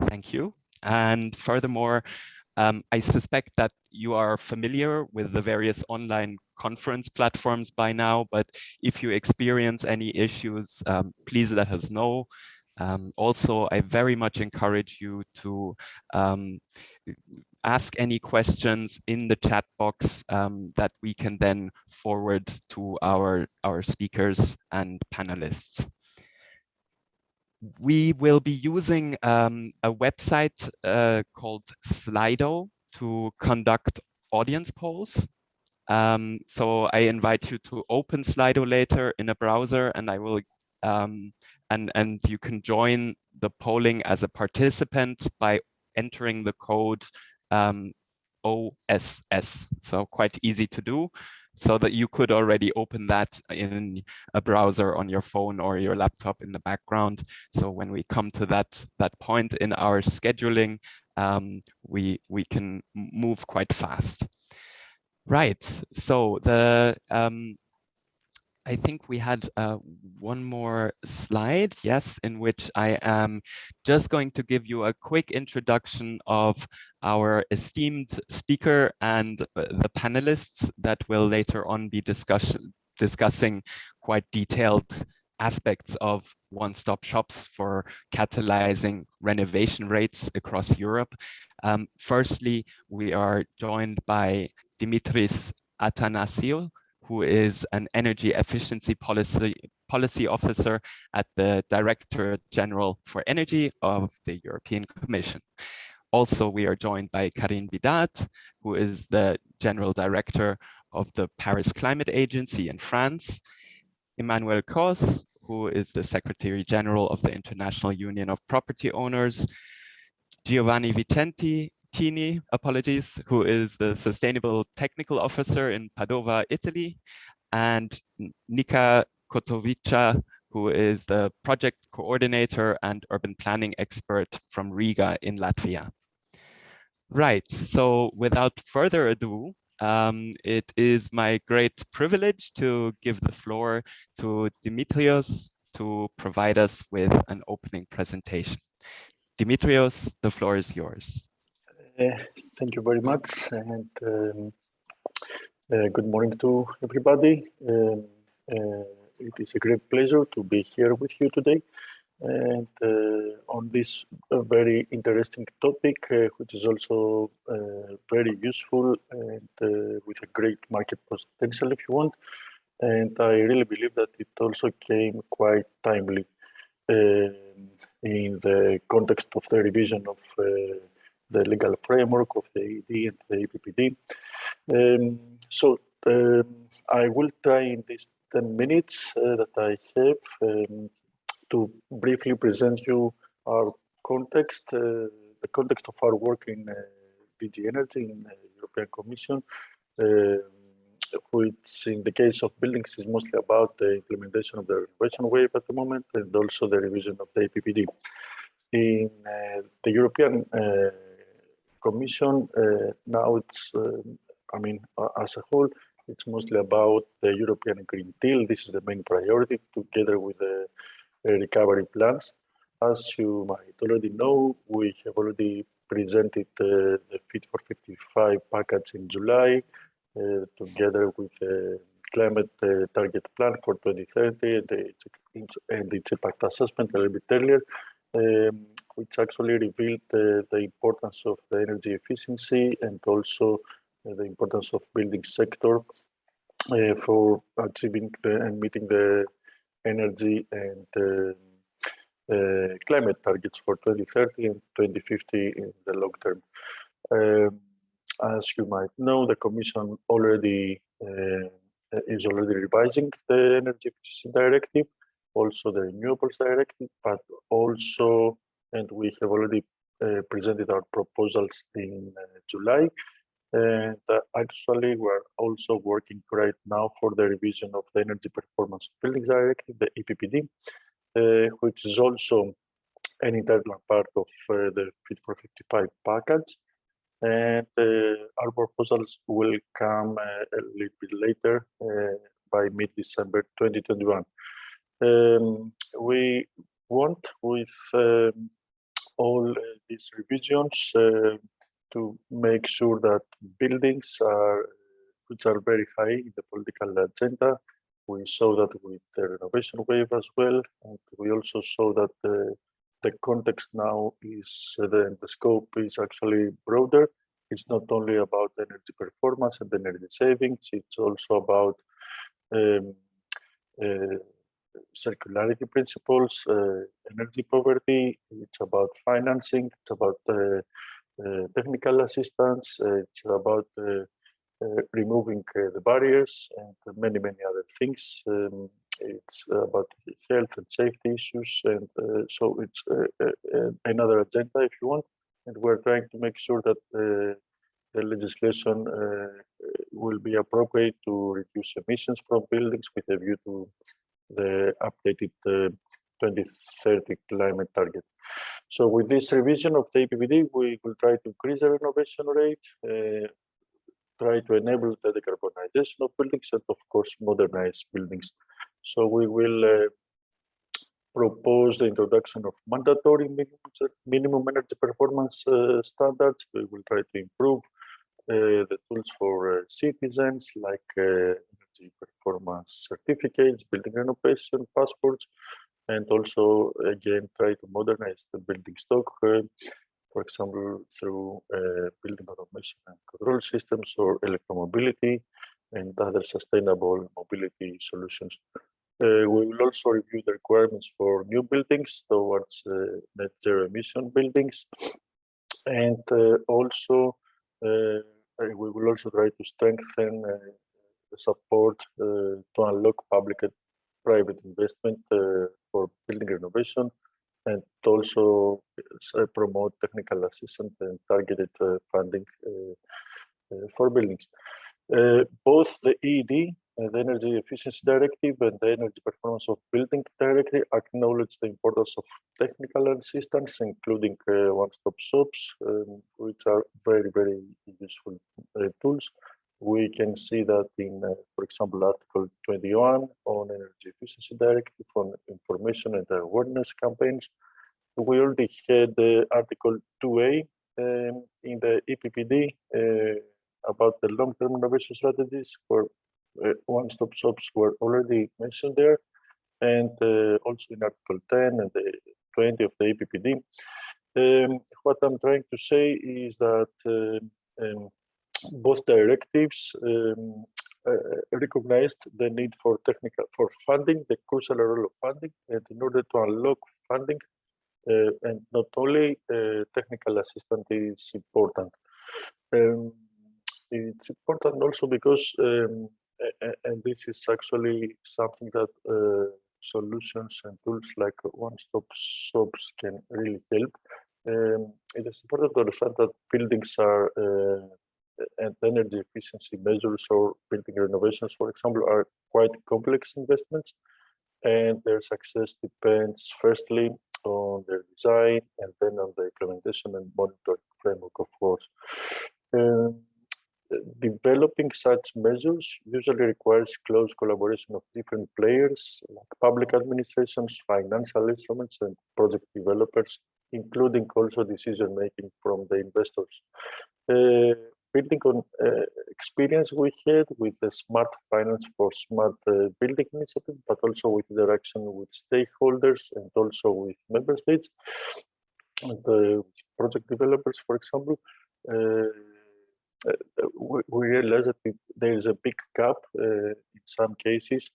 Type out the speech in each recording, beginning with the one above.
Thank you. And furthermore, I suspect that you are familiar with the various online conference platforms by now, but if you experience any issues, please let us know. Also, I very much encourage you to ask any questions in the chat box that we can then forward to our speakers and panelists. We will be using a website called Slido to conduct audience polls. So I invite you to open Slido later in a browser, and I will and you can join the polling as a participant by entering the code OSS. So quite easy to do, so that you could already open that in a browser on your phone or your laptop in the background. So when we come to that point in our scheduling, we can move quite fast. Right, so I think we had one more slide, yes, in which I am just going to give you a quick introduction of our esteemed speaker and the panelists that will later on be discussing quite detailed aspects of one-stop shops for catalyzing renovation rates across Europe. Firstly, we are joined by Dimitris Athanasiou, who is an energy efficiency policy officer at the Directorate General for Energy of the European Commission. Also, we are joined by Karine Bidat, who is the General Director of the Paris Climate Agency in France, Emmanuel Cos, who is the Secretary General of the International Union of Property Owners, Giovanni Vicintini, apologies, who is the Sustainable Technical Officer in Padova, Italy, and Nika Kotovica, who is the Project Coordinator and Urban Planning Expert from Riga in Latvia. Right, so without further ado, it is my great privilege to give the floor to Dimitrios to provide us with an opening presentation. Dimitrios, the floor is yours. Thank you very much, and good morning to everybody. It is a great pleasure to be here with you today, and on this very interesting topic, which is also very useful and with a great market potential, if you want. And I really believe that it also came quite timely in the context of the revision of the legal framework of the ED and the EPPD. So I will try in these 10 minutes that I have to briefly present you our context, the context of our work in DG Energy in the European Commission, which in the case of buildings is mostly about the implementation of the renovation wave at the moment, and also the revision of the EPPD. In the European Commission, now it's, I mean, as a whole, it's mostly about the European Green Deal. This is the main priority, together with the recovery plans. As you might already know, we have already presented the Fit for 55 package in July, together with the climate target plan for 2030 and its impact assessment a little bit earlier, which actually revealed the importance of the energy efficiency and also the importance of building sector for achieving and meeting the energy and climate targets for 2030 and 2050 in the long term. As you might know, the Commission already is already revising the Energy Efficiency Directive, also the Renewables Directive, but also, and we have already presented our proposals in July. And actually, we're also working right now for the revision of the Energy Performance of Buildings Directive, the EPPD, which is also an integral part of the Fit for 55 package. And our proposals will come a little bit later, by mid-December 2021. We want with all these revisions to make sure that buildings are, which are very high in the political agenda. We saw that with the renovation wave as well, and we also saw that the context now is, the scope is actually broader. It's not only about energy performance and energy savings, it's also about circularity principles, energy poverty, it's about financing, it's about technical assistance, it's about removing the barriers and many, many other things. It's about health and safety issues, and so it's another agenda, if you want. And we're trying to make sure that the legislation will be appropriate to reduce emissions from buildings with a view to the updated 2030 climate target. So with this revision of the APPD, we will try to increase the renovation rate, try to enable the decarbonization of buildings, and of course modernize buildings. So we will propose the introduction of mandatory minimum energy performance standards. We will try to improve the tools for citizens, like energy performance certificates, building renovation passports, and also again try to modernize the building stock, for example, through building automation and control systems or electromobility and other sustainable mobility solutions. We will also review the requirements for new buildings towards net zero emission buildings, and also we will also try to strengthen the support to unlock public and private investment for building renovation, and also promote technical assistance and targeted funding for buildings. Both the EED, the Energy Efficiency Directive, and the Energy Performance of Building Directive acknowledge the importance of technical assistance, including one-stop shops, which are very, very useful tools. We can see that in, for example, Article 21 on Energy Efficiency Directive on information and awareness campaigns. We already had Article 2A in the EPPD about the long-term renovation strategies, where one-stop shops were already mentioned there, and also in Article 10 and the 20 of the EPPD. What I'm trying to say is that both directives recognized the need for funding, the crucial role of funding, and in order to unlock funding, and not only technical assistance is important. It's important also because, and this is actually something that solutions and tools like one-stop shops can really help. It is important to understand that buildings are and energy efficiency measures or building renovations, for example, are quite complex investments, and their success depends firstly on their design and then on the implementation and monitoring framework, of course. Developing such measures usually requires close collaboration of different players, like public administrations, financial instruments, and project developers, including also decision-making from the investors. Building on experience we had with the Smart Finance for Smart Building Initiative, but also with interaction with stakeholders and also with member states and project developers, for example, we realized that there is a big gap in some cases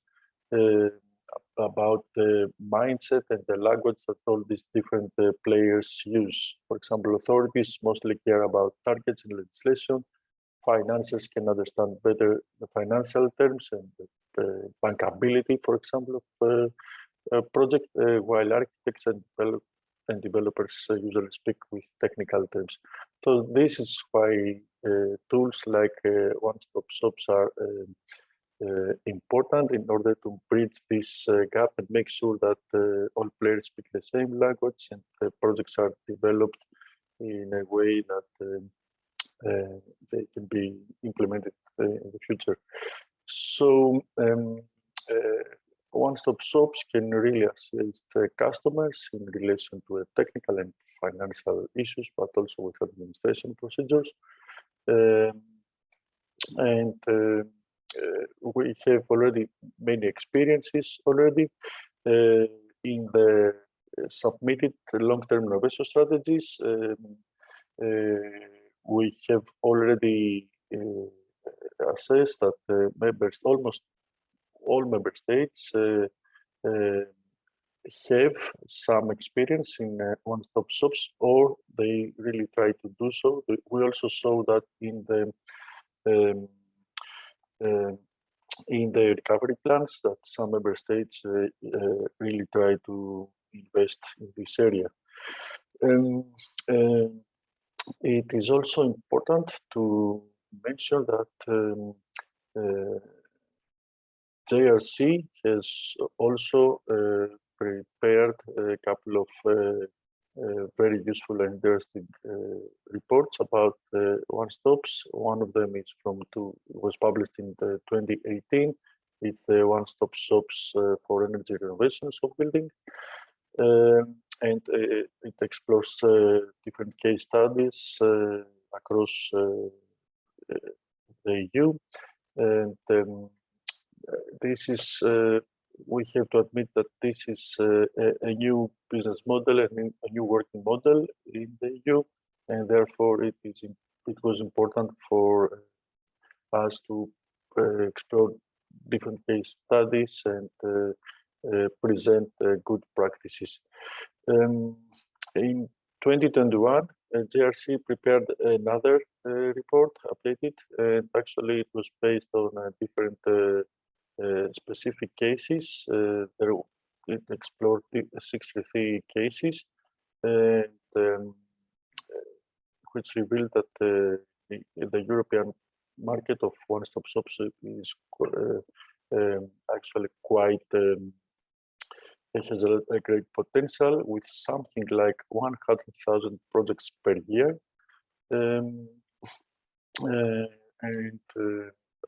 about the mindset and the language that all these different players use. For example, authorities mostly care about targets and legislation. Financiers can understand better the financial terms and the bankability, for example, of a project, while architects and developers usually speak with technical terms. So this is why tools like one-stop shops are important in order to bridge this gap and make sure that all players speak the same language and the projects are developed in a way that they can be implemented in the future. So one-stop shops can really assist customers in relation to technical and financial issues, but also with administration procedures. We have already many experiences already in the submitted long-term renovation strategies. We have already assessed that almost all member states have some experience in one-stop shops, or they really try to do so. We also saw that in the recovery plans that some member states really try to invest in this area. It is also important to mention that JRC has also prepared a couple of very useful and interesting reports about one-stops. One of them is was published in 2018. It's the one-stop shops for energy renovations of buildings. And it explores different case studies across the EU. And this is, we have to admit that this is a new business model and a new working model in the EU, and therefore it was important for us to explore different case studies and present good practices. In 2021, JRC prepared another report, updated, and actually it was based on different specific cases. It explored 63 cases, and which revealed that the European market of one-stop shops is actually quite, it has a great potential, with something like 100,000 projects per year.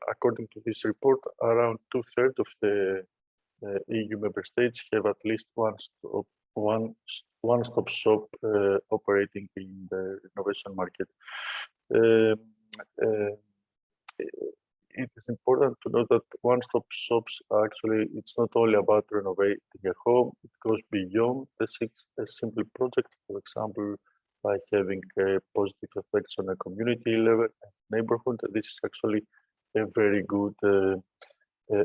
According to this report, around 2/3 of the EU member states have at least one-stop shop operating in the renovation market. It is important to note that one-stop shops actually, it's not only about renovating a home, it goes beyond a simple project. For example, by having positive effects on a community level and neighborhood. This is actually a very good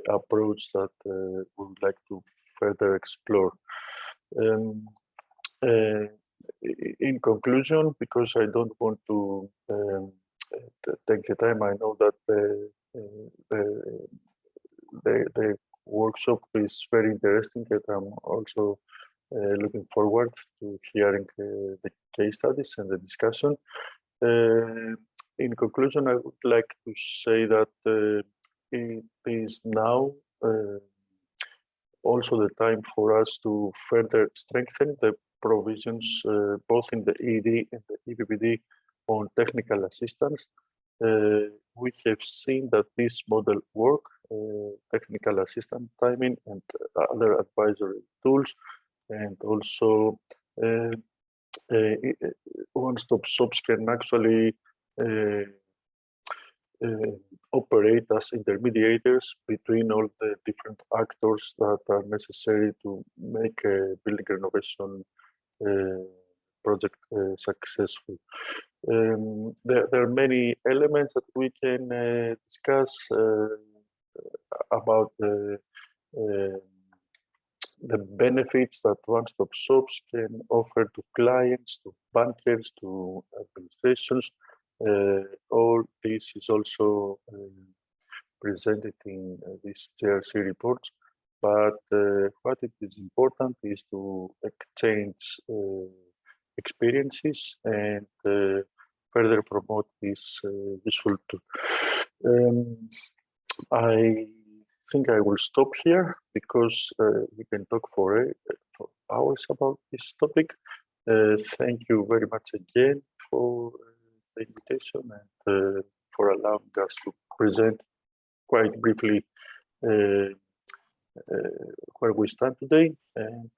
approach that we would like to further explore. In conclusion, because I don't want to take the time, I know that the workshop is very interesting, and I'm also looking forward to hearing the case studies and the discussion. In conclusion, I would like to say that it is now also the time for us to further strengthen the provisions both in the ED and the EPBD on technical assistance. We have seen that this model work, technical assistance timing and other advisory tools, and also one-stop shops can actually operate as intermediators between all the different actors that are necessary to make a building renovation project successful. There are many elements that we can discuss about the benefits that one-stop shops can offer to clients, to bankers, to administrations. All this is also presented in these JRC reports, but what it is important is to exchange experiences and further promote this useful tool. I think I will stop here because we can talk for hours about this topic. Thank you very much again for the invitation and for allowing us to present quite briefly where we stand today. And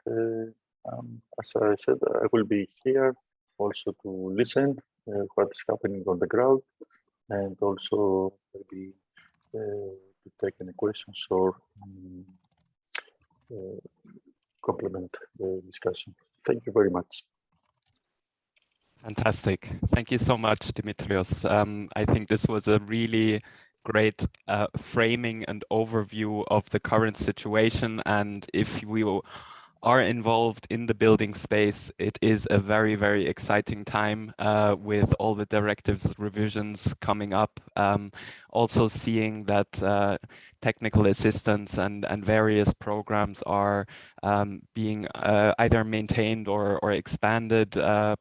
as I said, I will be here also to listen what is happening on the ground, and also maybe to take any questions or complement the discussion. Thank you very much. Fantastic. Thank you so much, Dimitrios. I think this was a really great framing and overview of the current situation. And if we are involved in the building space, it is a very, very exciting time with all the directives revisions coming up. Also seeing that technical assistance and various programs are being either maintained or expanded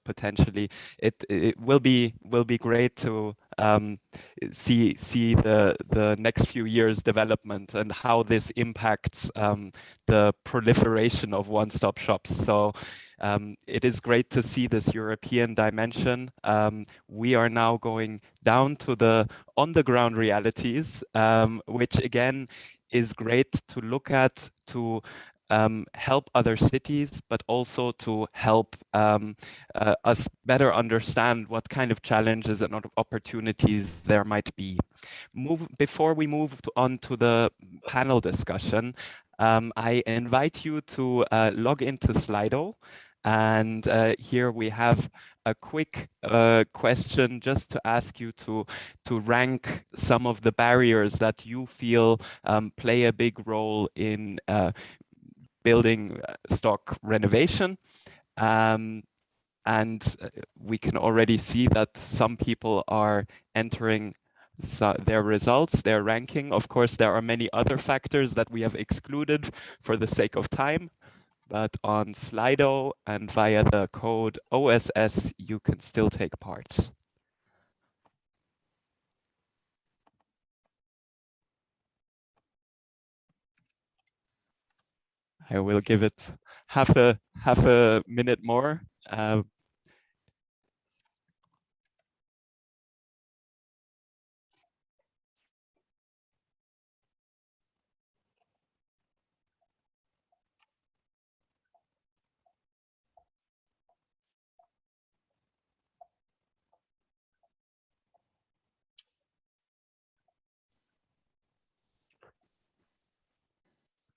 potentially. It will be great to see the next few years development and how this impacts the proliferation of one-stop shops. So it is great to see this European dimension. We are now going down to the on-the-ground realities, which again is great to look at, to help other cities, but also to help us better understand what kind of challenges and opportunities there might be. Before we move on to the panel discussion, I invite you to log into Slido. And here we have a quick question just to ask you to rank some of the barriers that you feel play a big role in building stock renovation. And we can already see that some people are entering their results, their ranking. Of course, there are many other factors that we have excluded for the sake of time, but on Slido and via the code OSS, you can still take part. I will give it half a minute more.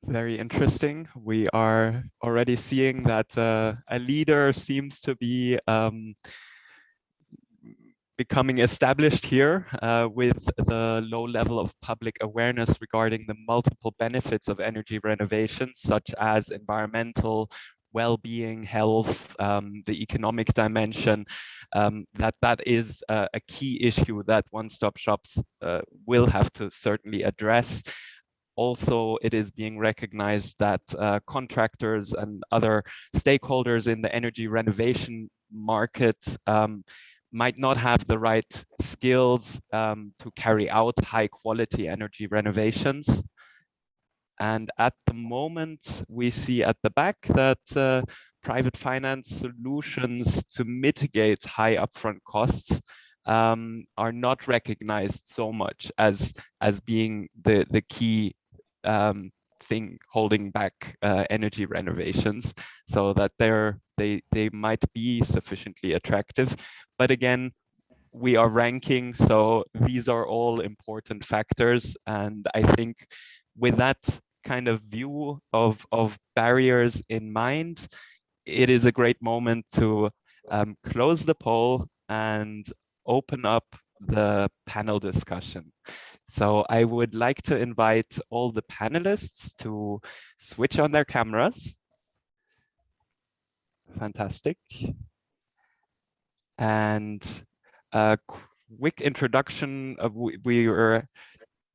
Very interesting. We are already seeing that a leader seems to be becoming established here with the low level of public awareness regarding the multiple benefits of energy renovations, such as environmental, well-being, health, the economic dimension, that is a key issue that one-stop shops will have to certainly address. Also, it is being recognized that contractors and other stakeholders in the energy renovation market might not have the right skills to carry out high quality energy renovations. And at the moment, we see at the back that private finance solutions to mitigate high upfront costs are not recognized so much as being the key thing holding back energy renovations, so that they might be sufficiently attractive. But again, we are ranking, so these are all important factors. And I think with that kind of view of barriers in mind, it is a great moment to close the poll and open up the panel discussion. So I would like to invite all the panelists to switch on their cameras. Fantastic. And a quick introduction. We were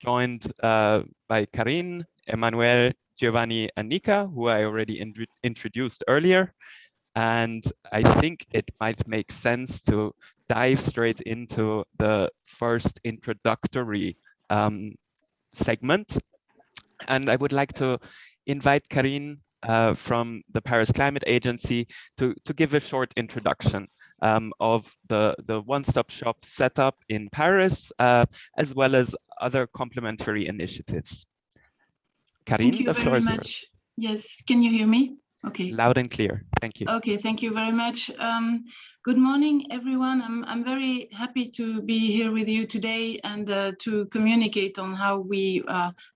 joined by Karin, Emmanuel, Giovanni, and Nika, who I already introduced earlier. And I think it might make sense to dive straight into the first introductory segment. And I would like to invite Karin from the Paris Climate Agency to give a short introduction of the one-stop shop setup in Paris, as well as other complementary initiatives. Karine, the floor is yours. Yes, can you hear me? Okay. Loud and clear. Thank you. Okay, thank you very much. Good morning, everyone. I'm very happy to be here with you today and to communicate on how we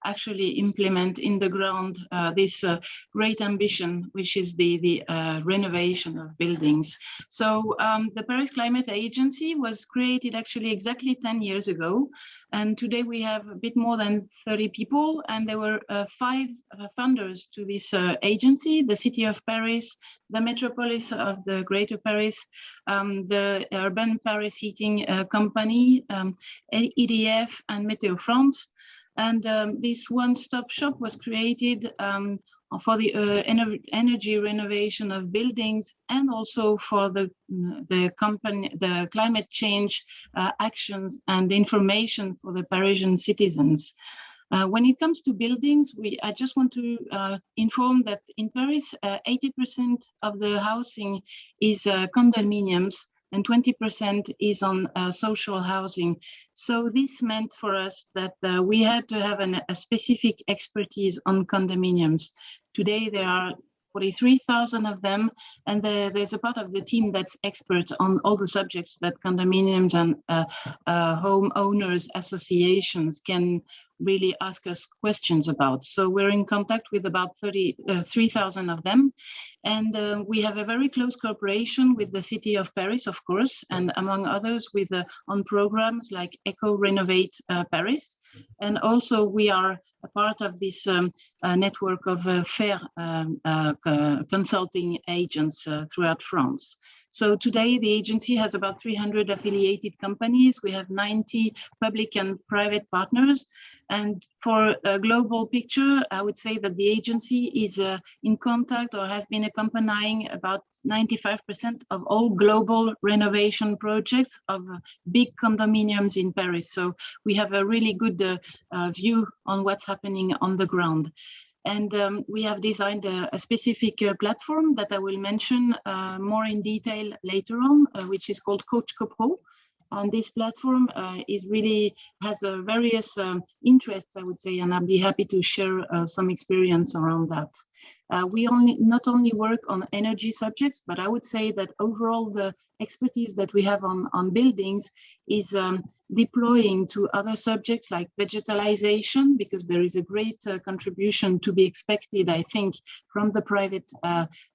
actually implement in the ground this great ambition, which is the renovation of buildings. So the Paris Climate Agency was created actually exactly 10 years ago. And today we have a bit more than 30 people, and there were 5 funders to this agency: the City of Paris, the Metropolis of the Greater Paris, the Urban Paris Heating Company, EDF, and Meteo France. And this one-stop shop was created for the energy renovation of buildings, and also for the climate change actions and information for the Parisian citizens. When it comes to buildings, I just want to inform that in Paris, 80% of the housing is condominiums, and 20% is on social housing. So this meant for us that we had to have a specific expertise on condominiums. Today, there are 43,000 of them, and there's a part of the team that's expert on all the subjects that condominiums and homeowners associations can really ask us questions about. So we're in contact with about 3,000 of them. And we have a very close cooperation with the City of Paris, of course, and among others with on programs like Eco Renovate Paris. And also we are a part of this network of fair consulting agents throughout France. So today the agency has about 300 affiliated companies. We have 90 public and private partners. And for a global picture, I would say that the agency is in contact or has been accompanying about 95% of all global renovation projects of big condominiums in Paris. So we have a really good view on what's happening on the ground. And we have designed a specific platform that I will mention more in detail later on, which is called Coach CoPro. And this platform has various interests, I would say, and I'll be happy to share some experience around that. We not only work on energy subjects, but I would say that overall the expertise that we have on buildings is deploying to other subjects like vegetalization, because there is a great contribution to be expected, I think, from the private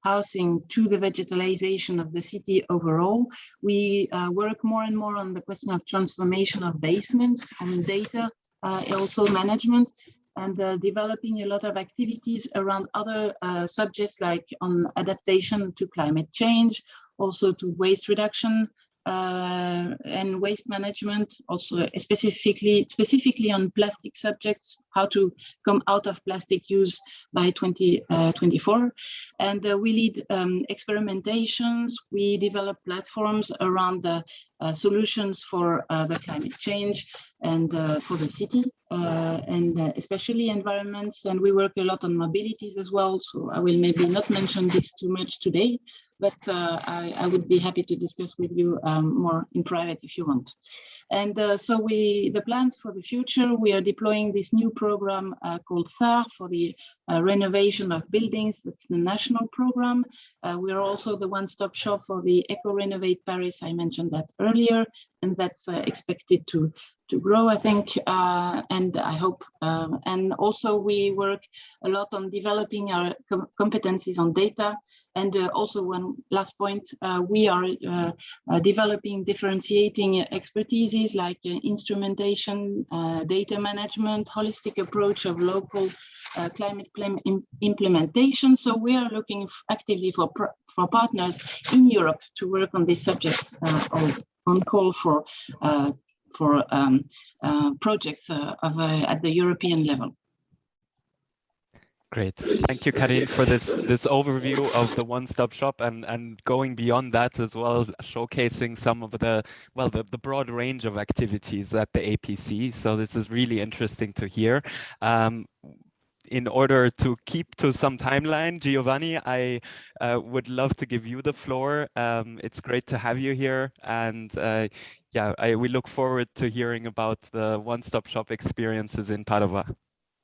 housing to the vegetalization of the city overall. We work more and more on the question of transformation of basements, on data, also management, and developing a lot of activities around other subjects like on adaptation to climate change, also to waste reduction and waste management, also specifically on plastic subjects, how to come out of plastic use by 2024. And we lead experimentations, we develop platforms around the solutions for the climate change and for the city, and especially environments. And we work a lot on mobilities as well. So I will maybe not mention this too much today, but I would be happy to discuss with you more in private if you want. And so the plans for the future, we are deploying this new program called SAR for the renovation of buildings. That's the national program. We are also the one-stop shop for the Eco Renovate Paris. I mentioned that earlier, and that's expected to grow, I think, and I hope. And also we work a lot on developing our competencies on data. And also one last point, we are developing differentiating expertises like instrumentation, data management, holistic approach of local climate plan implementation. So we are looking actively for partners in Europe to work on these subjects on call for projects at the European level. Great. Thank you, Karine, for this overview of the one-stop shop and going beyond that as well, showcasing some of the broad range of activities at the APC. So this is really interesting to hear. In order to keep to some timeline, Giovanni, I would love to give you the floor. It's great to have you here. And we look forward to hearing about the one-stop shop experiences in Padova.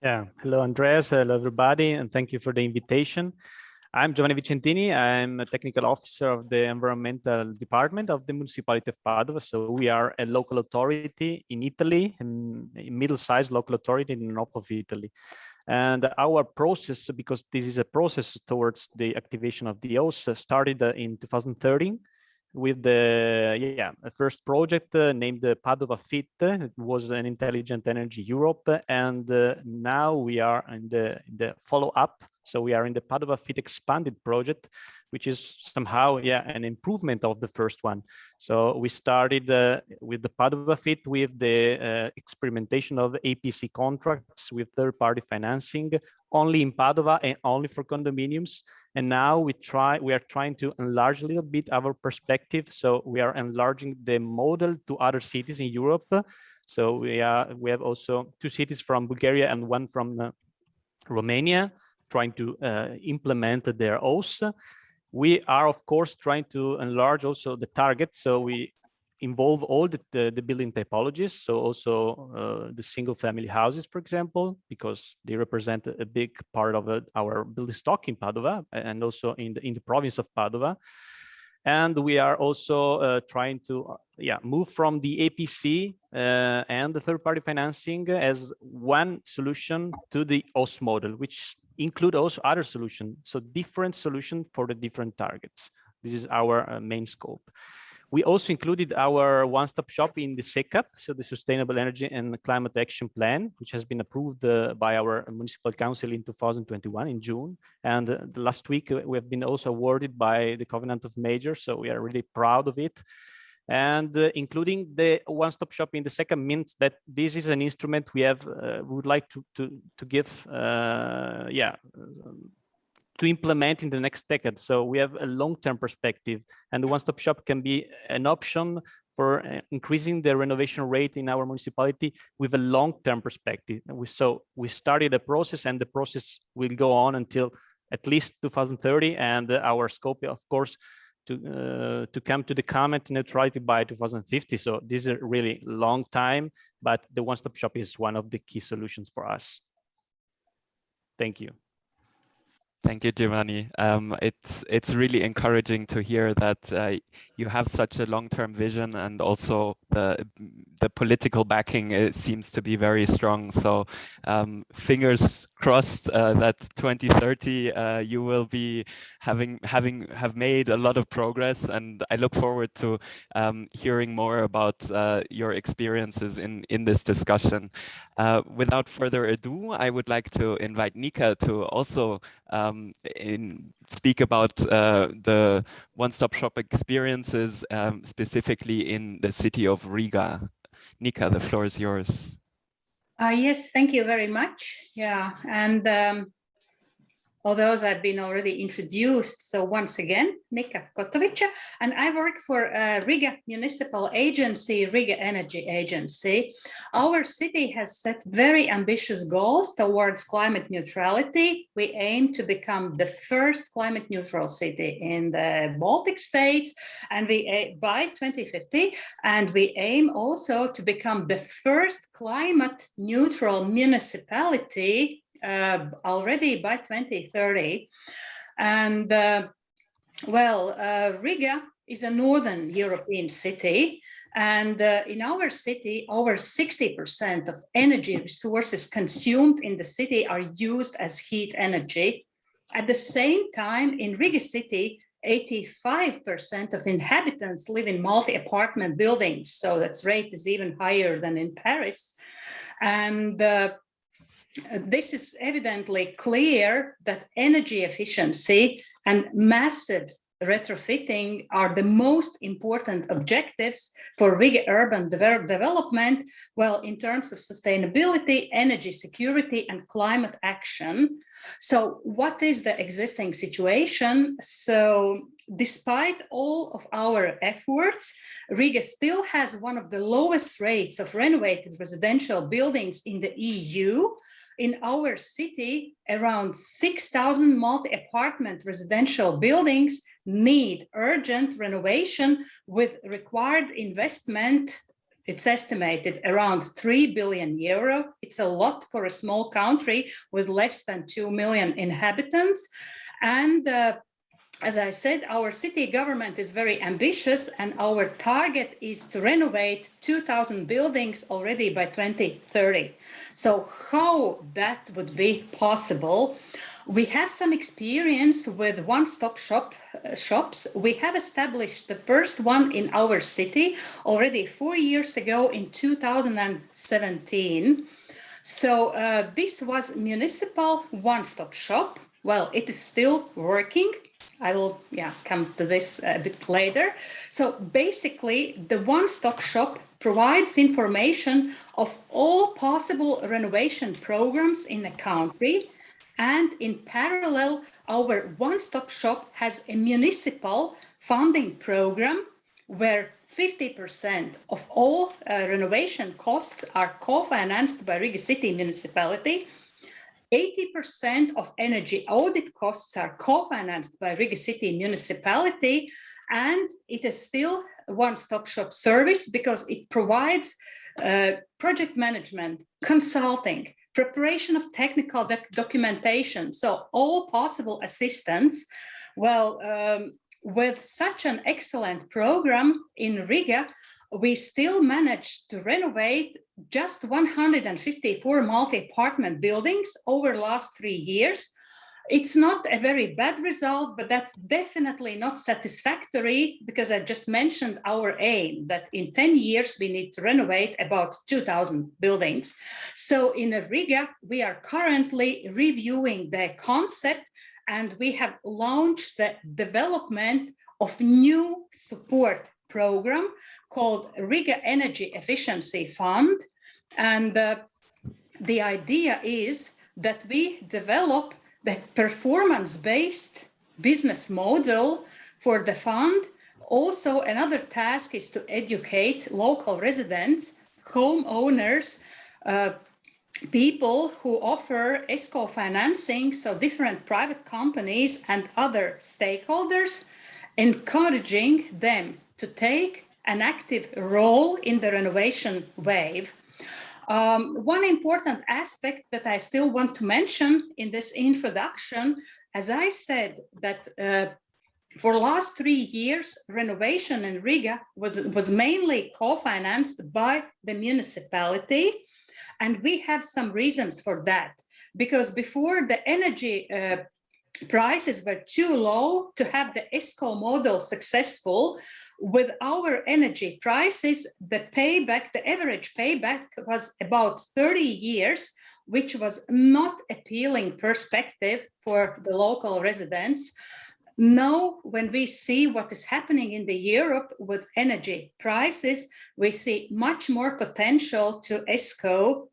Yeah, hello Andreas, hello everybody, and thank you for the invitation. I'm Giovanni Vicintini. I'm a technical officer of the environmental department of the municipality of Padova. So we are a local authority in Italy, a middle-sized local authority in the north of Italy. And our process, because this is a process towards the activation of the OS, started in 2013 with the first project named Padova Fit. It was an Intelligent Energy Europe, and now we are in the follow-up. So we are in the Padova Fit expanded project, which is somehow an improvement of the first one. So we started with the Padova Fit with the experimentation of APC contracts with third-party financing only in Padova and only for condominiums. And now we are trying to enlarge a little bit our perspective. So we are enlarging the model to other cities in Europe. So we have also 2 cities from Bulgaria and 1 from Romania trying to implement their OS. We are, of course, trying to enlarge also the target. So we involve all the building typologies. So also the single family houses, for example, because they represent a big part of our building stock in Padova and also in the province of Padova. And we are also trying to move from the APC and the third-party financing as one solution to the OS model, which include also other solutions. So different solutions for the different targets. This is our main scope. We also included our one-stop shop in the SECAP, so the Sustainable Energy and Climate Action Plan, which has been approved by our municipal council in 2021 in June. And the last week we have been also awarded by the Covenant of Majors, so we are really proud of it. And including the one-stop shop in the SECAP means that this is an instrument we have would like to give to implement in the next decade. So we have a long-term perspective, and the one-stop shop can be an option for increasing the renovation rate in our municipality with a long-term perspective. So we started a process, and the process will go on until at least 2030, and our scope, of course, to come to the climate neutrality by 2050. So this is a really long time, but the one-stop shop is one of the key solutions for us. Thank you. Thank you, Giovanni. It's really encouraging to hear that you have such a long-term vision, and also the political backing seems to be very strong. So fingers crossed that 2030 you will be have made a lot of progress, and I look forward to hearing more about your experiences in this discussion. Without further ado, I would like to invite Nika to also speak about the one-stop shop experiences, specifically in the city of Riga. Nika, the floor is yours. Yes, thank you very much. Yeah, and although I've been already introduced, so once again, Nika Kotovic, and I work for Riga Municipal Agency, Riga Energy Agency. Our city has set very ambitious goals towards climate neutrality. We aim to become the first climate neutral city in the Baltic states, and by 2050, and we aim also to become the first climate neutral municipality already by 2030. And Riga is a northern European city, and in our city, over 60% of energy resources consumed in the city are used as heat energy. At the same time, in Riga city, 85% of inhabitants live in multi-apartment buildings, so that rate is even higher than in Paris. And this is evidently clear that energy efficiency and massive retrofitting are the most important objectives for Riga urban development, well, in terms of sustainability, energy security, and climate action. So what is the existing situation? So despite all of our efforts, Riga still has one of the lowest rates of renovated residential buildings in the EU. In our city, around 6,000 multi-apartment residential buildings need urgent renovation with required investment It's estimated around 3 billion euro. It's a lot for a small country with less than 2 million inhabitants. And as I said, our city government is very ambitious, and our target is to renovate 2,000 buildings already by 2030. So how that would be possible? We have some experience with one-stop shops. We have established the first one in our city already 4 years ago in 2017. So this was municipal one-stop shop. Well, it is still working. I will come to this a bit later. So basically, the one-stop shop provides information of all possible renovation programs in the country. And in parallel, our one-stop shop has a municipal funding program where 50% of all renovation costs are co-financed by Riga City Municipality. 80% of energy audit costs are co-financed by Riga City Municipality, and it is still a one-stop shop service because it provides project management, consulting, preparation of technical documentation, so all possible assistance. Well, with such an excellent program in Riga, we still managed to renovate just 154 multi-apartment buildings over the last 3 years. It's not a very bad result, but that's definitely not satisfactory because I just mentioned our aim that in 10 years we need to renovate about 2,000 buildings. So in Riga, we are currently reviewing the concept, and we have launched the development of new support program called Riga Energy Efficiency Fund. And the idea is that we develop the performance-based business model for the fund. Also, another task is to educate local residents, homeowners, people who offer ESCO financing, so different private companies and other stakeholders, encouraging them to take an active role in the renovation wave. One important aspect that I still want to mention in this introduction, as I said, that for the last 3 years, renovation in Riga was mainly co-financed by the municipality. And we have some reasons for that, because before the energy prices were too low to have the ESCO model successful. With our energy prices, the average payback was about 30 years, which was not appealing perspective for the local residents. Now, when we see what is happening in Europe with energy prices, we see much more potential to ESCO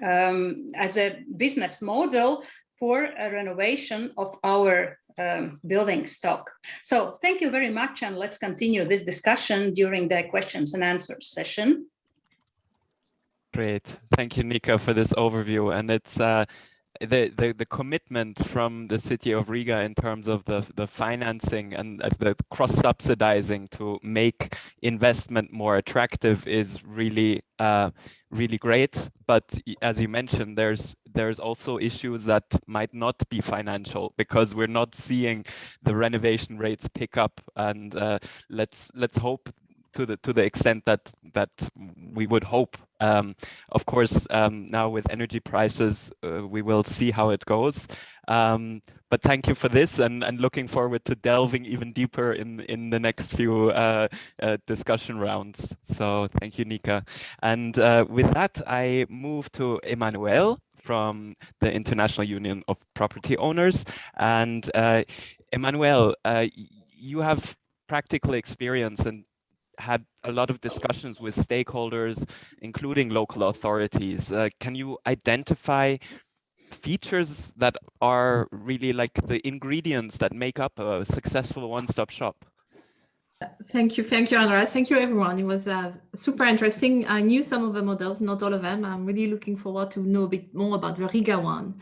as a business model for a renovation of our building stock. So thank you very much, and let's continue this discussion during the questions and answers session. Great. Thank you, Nika, for this overview. And it's the commitment from the city of Riga in terms of the financing and the cross-subsidizing to make investment more attractive is really really great. But as you mentioned, there's also issues that might not be financial because we're not seeing the renovation rates pick up. And let's hope to the extent that we would hope. Of course, now with energy prices, we will see how it goes. But thank you for this, and looking forward to delving even deeper in the next few discussion rounds. So thank you, Nika. And with that, I move to Emmanuel from the International Union of Property Owners. And Emmanuel, you have practical experience and had a lot of discussions with stakeholders, including local authorities. Can you identify features that are really like the ingredients that make up a successful one-stop shop? Thank you, Andreas. Thank you, everyone. It was super interesting. I knew some of the models, not all of them. I'm really looking forward to know a bit more about the Riga one.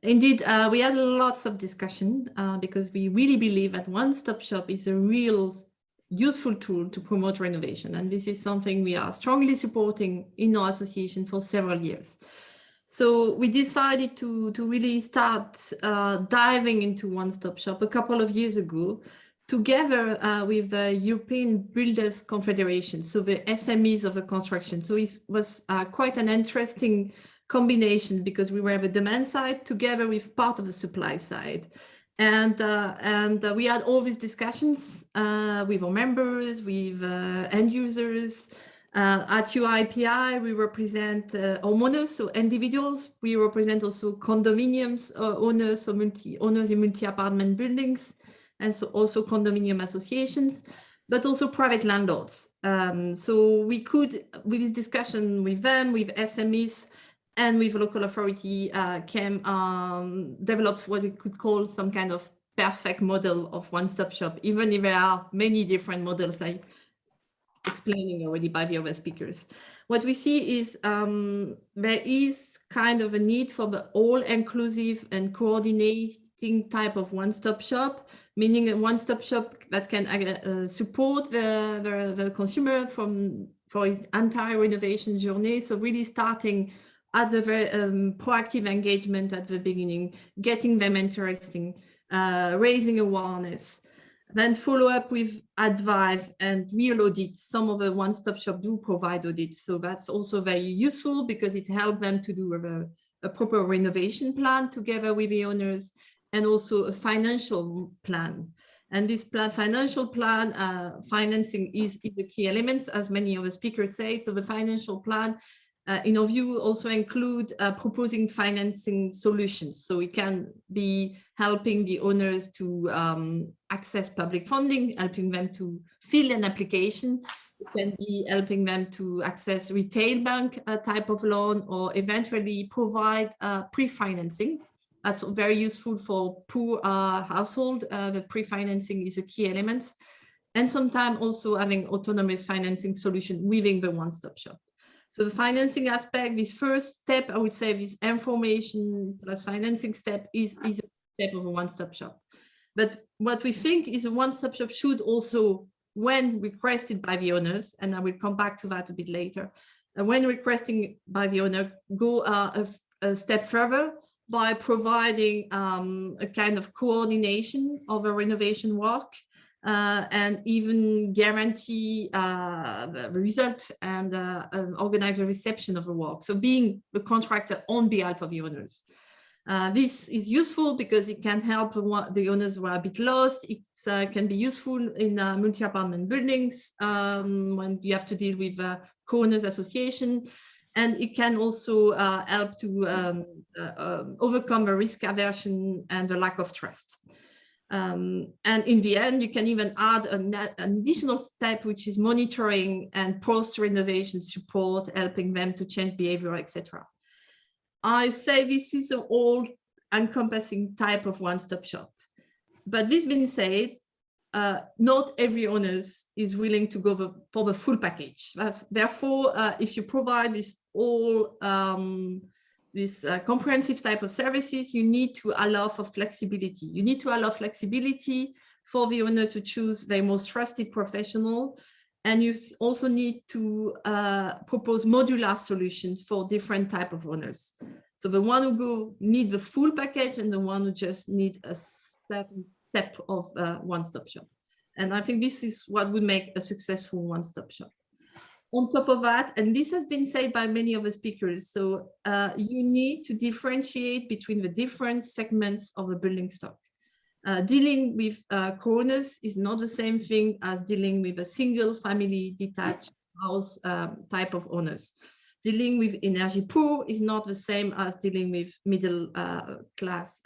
Indeed, we had lots of discussion because we really believe that one-stop shop is a real useful tool to promote renovation. And this is something we are strongly supporting in our association for several years. So we decided to really start diving into one-stop shop a couple of years ago, together with the European Builders Confederation, so the SMEs of the construction. So it was quite an interesting combination because we were the demand side together with part of the supply side. And we had all these discussions with our members, with end users. At UIPI, we represent homeowners, so individuals. We represent also condominiums owners, so owners in multi-apartment buildings, and so also condominium associations, but also private landlords. So we could, with this discussion with them, with SMEs, and with local authority, developed what we could call some kind of perfect model of one-stop shop, even if there are many different models, like explaining already by the other speakers. What we see is there is kind of a need for the all-inclusive and coordinating type of one-stop shop, meaning a one-stop shop that can support the consumer for his entire renovation journey. So really starting at the very proactive engagement at the beginning, getting them interesting, raising awareness, then follow up with advice and real audits. Some of the one-stop shop do provide audits. So that's also very useful because it helps them to do a proper renovation plan together with the owners, and also a financial plan. And this financial plan, financing is the key elements, as many of the speakers say. So the financial plan, in our view, also include proposing financing solutions. So it can be helping the owners to access public funding, helping them to fill an application. It can be helping them to access retail bank type of loan, or eventually provide pre-financing. That's very useful for poor household. The pre-financing is a key element. And sometimes also having autonomous financing solution within the one-stop shop. So the financing aspect, this first step, I would say this information plus financing step is a step of a one-stop shop. But what we think is a one-stop shop should also, when requested by the owners, and I will come back to that a bit later, when requesting by the owner, go a step further by providing a kind of coordination of a renovation work, and even guarantee the result and organize the reception of the work. So being the contractor on behalf of the owners. This is useful because it can help the owners who are a bit lost. It can be useful in multi-apartment buildings when you have to deal with co-owners association. And it can also help to overcome the risk aversion and the lack of trust. And in the end, you can even add an additional step, which is monitoring and post-renovation support, helping them to change behavior, etc. I say this is an all-encompassing type of one-stop shop. But this being said, not every owner is willing to go for the full package. Therefore, if you provide this comprehensive type of services, you need to allow for flexibility. You need to allow flexibility for the owner to choose their most trusted professional. And you also need to propose modular solutions for different type of owners. So the one who need the full package and the one who just need a step of one-stop shop. And I think this is what would make a successful one-stop shop. On top of that, and this has been said by many of the speakers, so you need to differentiate between the different segments of the building stock. Dealing with co-owners is not the same thing as dealing with a single family detached house type of owners. Dealing with energy poor is not the same as dealing with middle class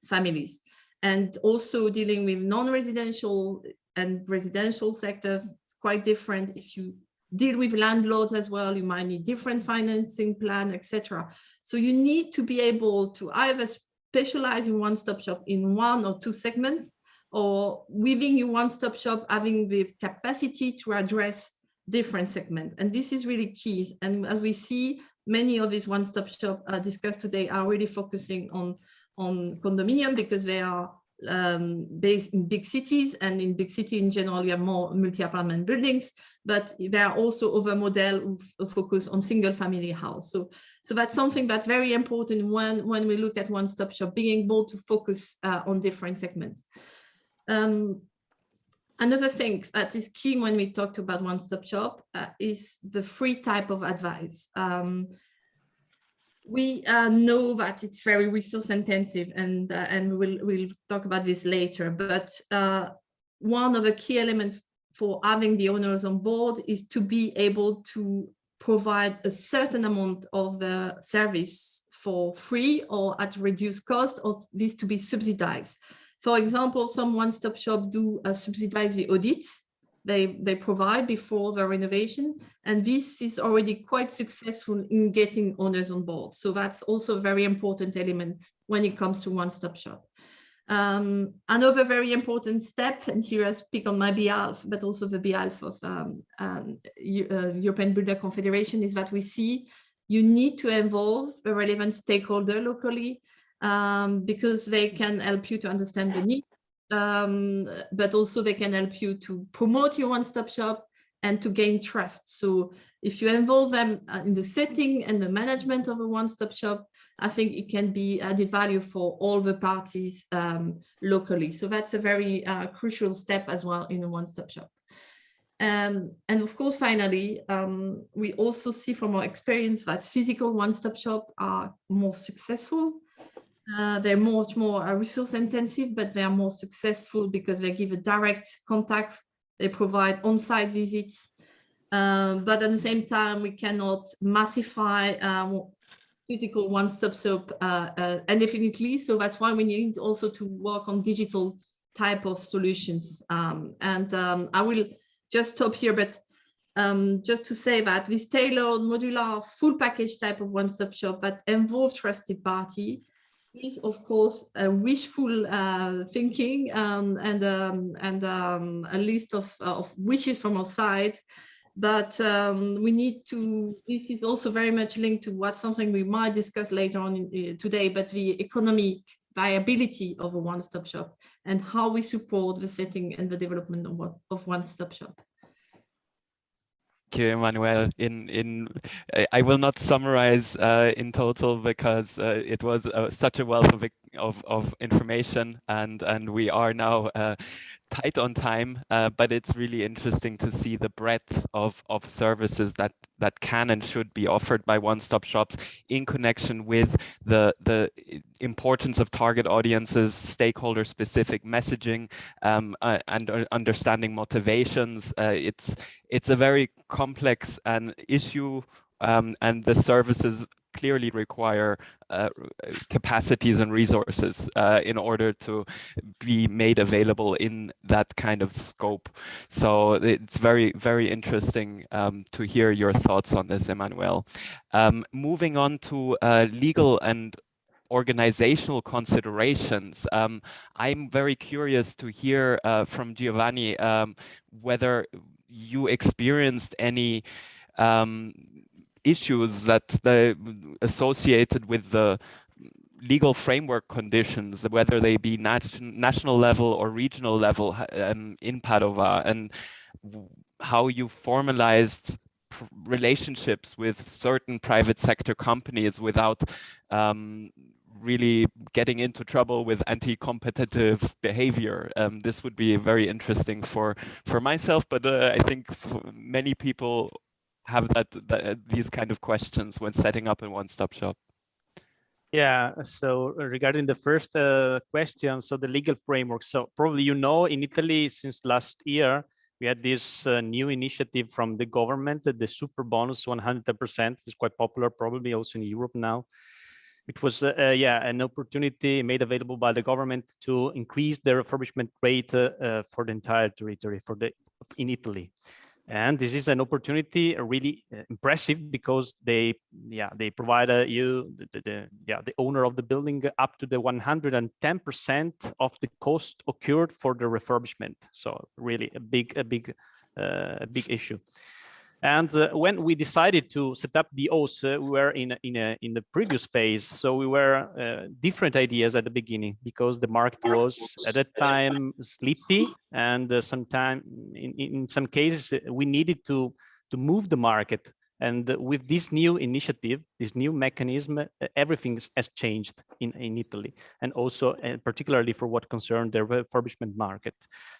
families. And also dealing with non-residential and residential sectors, it's quite different. If you deal with landlords as well, you might need different financing plan, etc. So you need to be able to either specialize in one-stop shop in one or two segments, or within your one-stop shop having the capacity to address different segments. And this is really key. And as we see, many of these one-stop shop discussed today are really focusing on condominium because they are based in big cities, and in big city in general, you have more multi-apartment buildings, but there are also other models who focus on single family house. So that's something that's very important when we look at one-stop shop, being able to focus on different segments. Another thing that is key when we talked about one-stop shop is the free type of advice. We know that it's very resource intensive, and we'll talk about this later. But one of the key elements for having the owners on board is to be able to provide a certain amount of the service for free or at reduced cost, or this to be subsidized. For example, some one-stop shop do subsidize the audit they provide before the renovation, and this is already quite successful in getting owners on board. So that's also a very important element when it comes to one-stop shop. Another very important step, and here I speak on my behalf, but also the behalf of European Builder Confederation, is that we see you need to involve the relevant stakeholder locally, because they can help you to understand the need, but also they can help you to promote your one-stop shop and to gain trust. So if you involve them in the setting and the management of a one-stop shop, I think it can be added value for all the parties locally. So that's a very crucial step as well in a one-stop shop. And of course, finally, we also see from our experience that physical one-stop shop are more successful. They're much more resource intensive, but they are more successful because they give a direct contact. They provide on-site visits, but at the same time, we cannot massify physical one-stop shop indefinitely. So that's why we need also to work on digital type of solutions. I will just stop here, but just to say that this tailored, modular, full package type of one-stop shop that involves trusted party is, of course, a wishful thinking and a list of wishes from our side. But we need to, this is also very much linked to what something we might discuss later on today, but the economic viability of a one-stop shop and how we support the setting and the development of one-stop shop. Thank you, Emmanuel. I will not summarize in total because it was such a wealth of information, and we are now tight on time, but it's really interesting to see the breadth of services that can and should be offered by one-stop shops in connection with the importance of target audiences, stakeholder-specific messaging, and understanding motivations. It's a very complex issue, and the services clearly require capacities and resources in order to be made available in that kind of scope. So it's very, very interesting to hear your thoughts on this, Emmanuel. Moving on to legal and organizational considerations. I'm very curious to hear from Giovanni whether you experienced any issues that associated with the legal framework conditions, whether they be national level or regional level in Padova, and how you formalized relationships with certain private sector companies without really getting into trouble with anti-competitive behavior. This would be very interesting for myself, but I think for many people have these kind of questions when setting up a one-stop shop. Yeah, so regarding the first question, so the legal framework. So probably you know, in Italy since last year, we had this new initiative from the government, the super bonus 100%. It's quite popular, probably also in Europe now. It was, an opportunity made available by the government to increase the refurbishment rate for the entire territory in Italy. And this is an opportunity really impressive because they provide the owner of the building up to the 110% of the cost occurred for the refurbishment. So really a big issue. And when we decided to set up the OS, we were in the previous phase. So we were different ideas at the beginning because the market was at that time sleepy, and sometimes in some cases we needed to move the market. And with this new initiative, this new mechanism, everything has changed in Italy, and also particularly for what concerned the refurbishment market.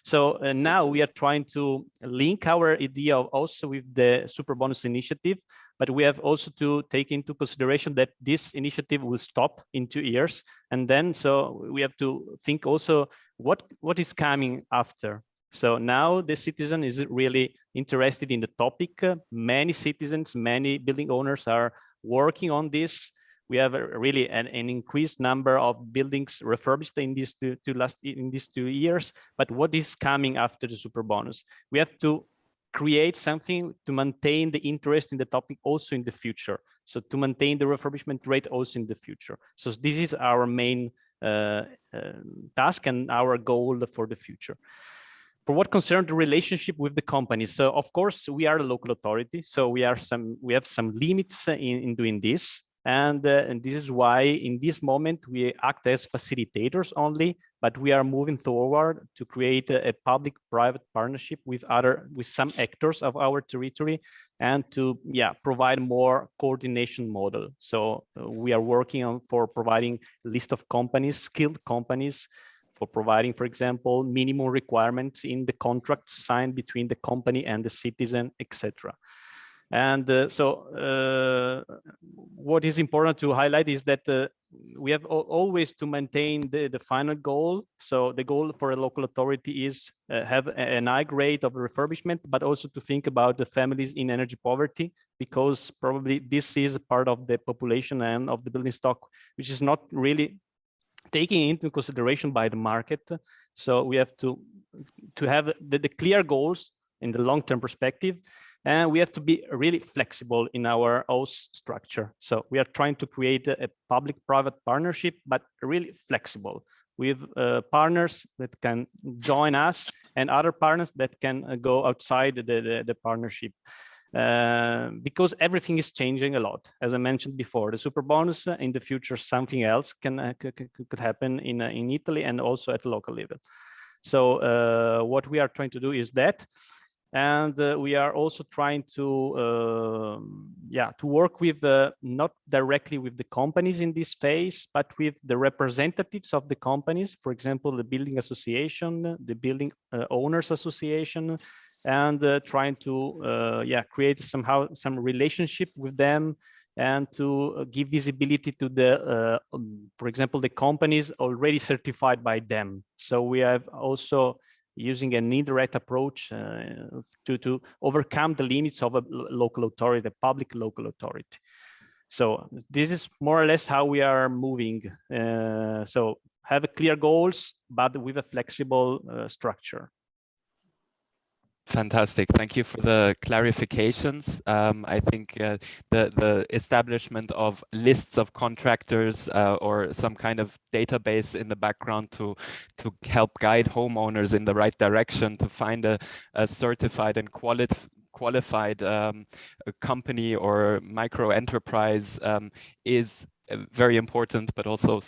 So now we are trying to link our idea also with the Superbonus initiative, but we have also to take into consideration that this initiative will stop in 2 years. And then so we have to think also what is coming after. So now the citizen is really interested in the topic. Many citizens, many building owners are working on this. We have really an increased number of buildings refurbished in these in these 2 years. But what is coming after the Superbonus? We have to create something to maintain the interest in the topic also in the future. So to maintain the refurbishment rate also in the future. So this is our main task and our goal for the future. For what concerns the relationship with the companies, so of course we are a local authority, so we have some limits in doing this, and this is why in this moment we act as facilitators only, but we are moving forward to create a public-private partnership with some actors of our territory, and to provide more coordination model. So we are working on for providing a list of companies, skilled companies, for providing, for example, minimum requirements in the contracts signed between the company and the citizen, etc. And what is important to highlight is that we have always to maintain the final goal. So the goal for a local authority is have an high grade of refurbishment, but also to think about the families in energy poverty, because probably this is a part of the population and of the building stock, which is not really taking into consideration by the market. So we have to have the clear goals in the long-term perspective, and we have to be really flexible in our OS structure. So we are trying to create a public-private partnership, but really flexible, with partners that can join us and other partners that can go outside the partnership. Because everything is changing a lot. As I mentioned before, the Superbonus in the future, something else could happen in Italy and also at the local level. So what we are trying to do is that, and we are also trying to work with not directly with the companies in this phase, but with the representatives of the companies. For example, the building association, the building owners association, and trying to create somehow some relationship with them, and to give visibility to the, for example, the companies already certified by them. So we have also using an indirect approach to overcome the limits of a local authority, the public local authority. So this is more or less how we are moving. So have clear goals, but with a flexible structure. Fantastic. Thank you for the clarifications. I think the establishment of lists of contractors or some kind of database in the background to help guide homeowners in the right direction to find a certified and qualified company or micro enterprise is very important, but also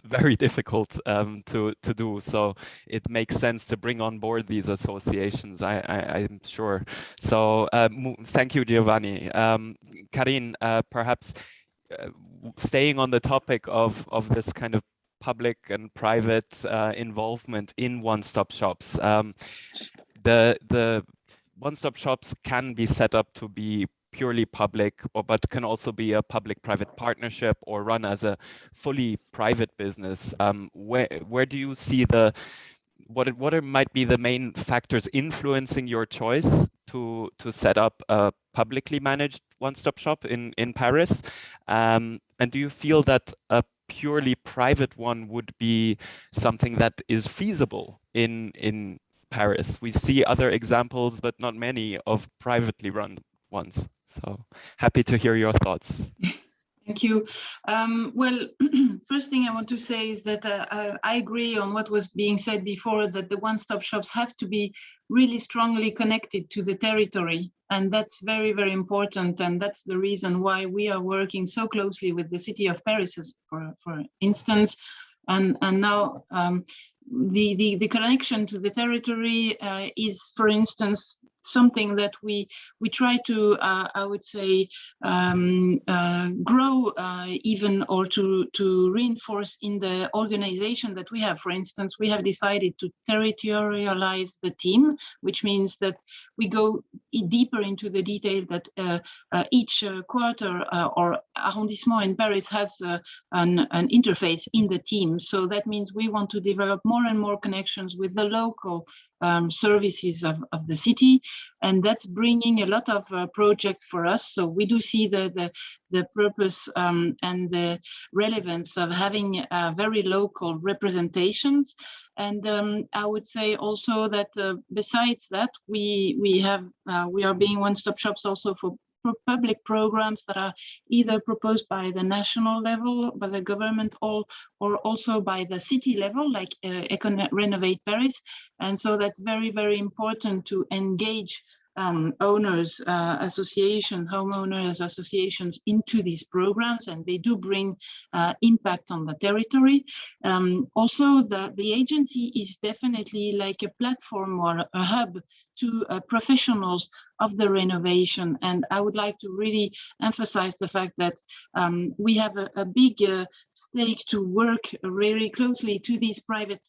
very difficult to do. So it makes sense to bring on board these associations, I'm sure. So thank you, Giovanni. Karin, perhaps staying on the topic of this kind of public and private involvement in one-stop shops. The one-stop shops can be set up to be purely public, but can also be a public-private partnership or run as a fully private business. Where do you see what might be the main factors influencing your choice to set up a publicly managed one-stop shop in Paris? And do you feel that a purely private one would be something that is feasible in Paris? We see other examples, but not many, of privately run ones. So happy to hear your thoughts. Thank you. Well, first thing I want to say is that I agree on what was being said before, that the one-stop shops have to be really strongly connected to the territory And that's very, very important. And that's the reason why we are working so closely with the city of Paris, for instance. And now the connection to the territory is, for instance, something that we try to, I would say, grow even, or to reinforce in the organization that we have. For instance, we have decided to territorialize the team, which means that we go deeper into the detail, that each quarter or arrondissement in Paris has an interface in the team. So that means we want to develop more and more connections with the local services of the city, and that's bringing a lot of projects for us. So we do see the purpose and the relevance of having very local representations. And I would say also that besides that, we are being one-stop shops also for public programs that are either proposed by the national level, by the government, or also by the city level, like Renovate Paris. And so that's very, very important to engage owners associations, homeowners associations into these programs, and they do bring impact on the territory. Also, the agency is definitely like a platform or a hub to professionals of the renovation. And I would like to really emphasize the fact that we have a big stake to work very closely to these private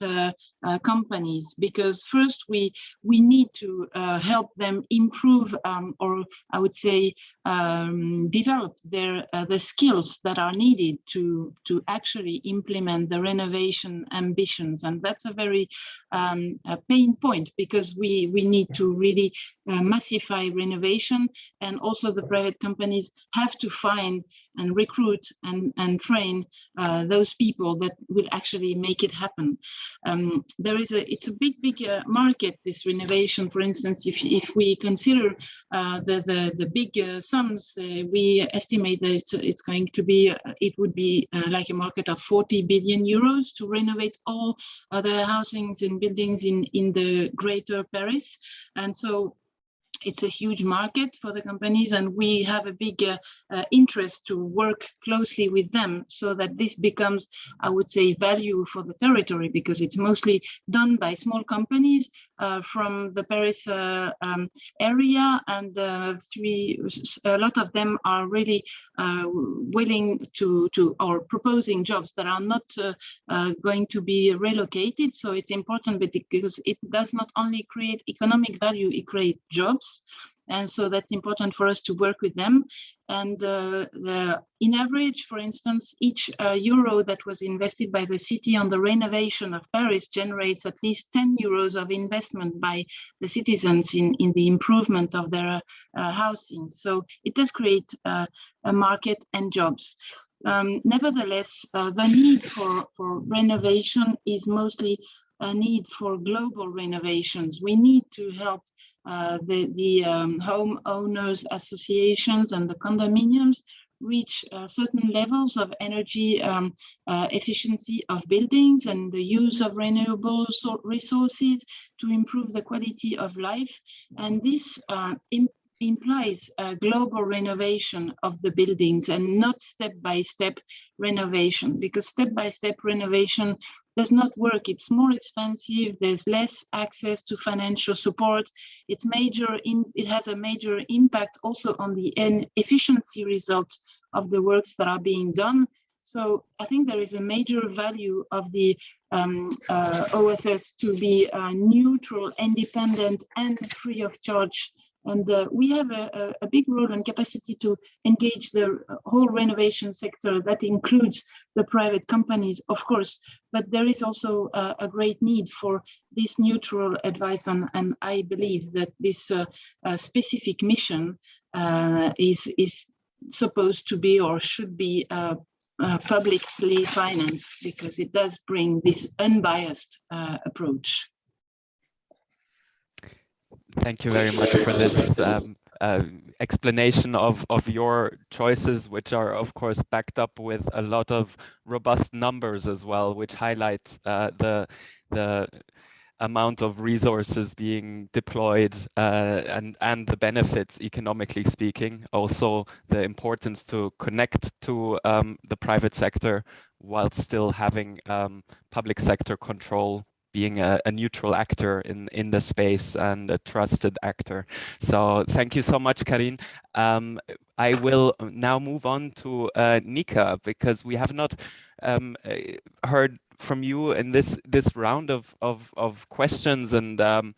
companies, because first we need to help them improve, or I would say develop the skills that are needed to actually implement the renovation ambitions. And that's a very a pain point, because we need to really massify renovation, and also the private companies have to find and recruit and train those people that will actually make it happen. It's a big market, this renovation. For instance, if we consider the big sums, we estimate that it's going to be, it would be like a market of 40 billion euros to renovate all the housings and buildings in the greater Paris. And so it's a huge market for the companies, and we have a big interest to work closely with them, so that this becomes, I would say, value for the territory, because it's mostly done by small companies from the Paris area, and a lot of them are really willing to or proposing jobs that are not going to be relocated. So it's important, because it does not only create economic value, it creates jobs. And so that's important for us to work with them. And in average, for instance, each euro that was invested by the city on the renovation of Paris generates at least 10 euros of investment by the citizens in the improvement of their housing. So it does create a market and jobs. Nevertheless, the need for renovation is mostly a need for global renovations. We need to help the homeowners associations and the condominiums reach certain levels of energy efficiency of buildings and the use of renewable resources to improve the quality of life. And this implies a global renovation of the buildings, and not step-by-step renovation, because step-by-step renovation does not work. It's more expensive. There's less access to financial support. It has a major impact also on the efficiency result of the works that are being done. So I think there is a major value of the OSS to be neutral, independent, and free of charge. And we have a big role and capacity to engage the whole renovation sector. That includes the private companies, of course, but there is also a great need for this neutral advice. And I believe that this specific mission is supposed to be, or should be, publicly financed, because it does bring this unbiased approach. Thank you very much for this explanation of your choices, which are of course backed up with a lot of robust numbers as well, which highlight the amount of resources being deployed and the benefits economically speaking, also the importance to connect to the private sector while still having public sector control, being a neutral actor in the space and a trusted actor. So thank you so much, Karin. I will now move on to Nika, because we have not heard from you in this round of questions, and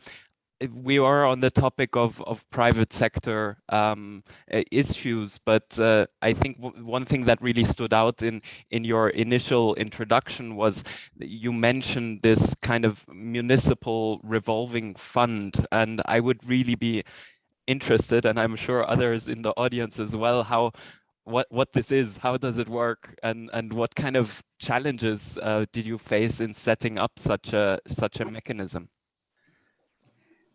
we are on the topic of private sector issues, but I think one thing that really stood out in your initial introduction was that you mentioned this kind of municipal revolving fund, and I would really be interested, and I'm sure others in the audience as well, what this is, how does it work, and what kind of challenges did you face in setting up such a mechanism?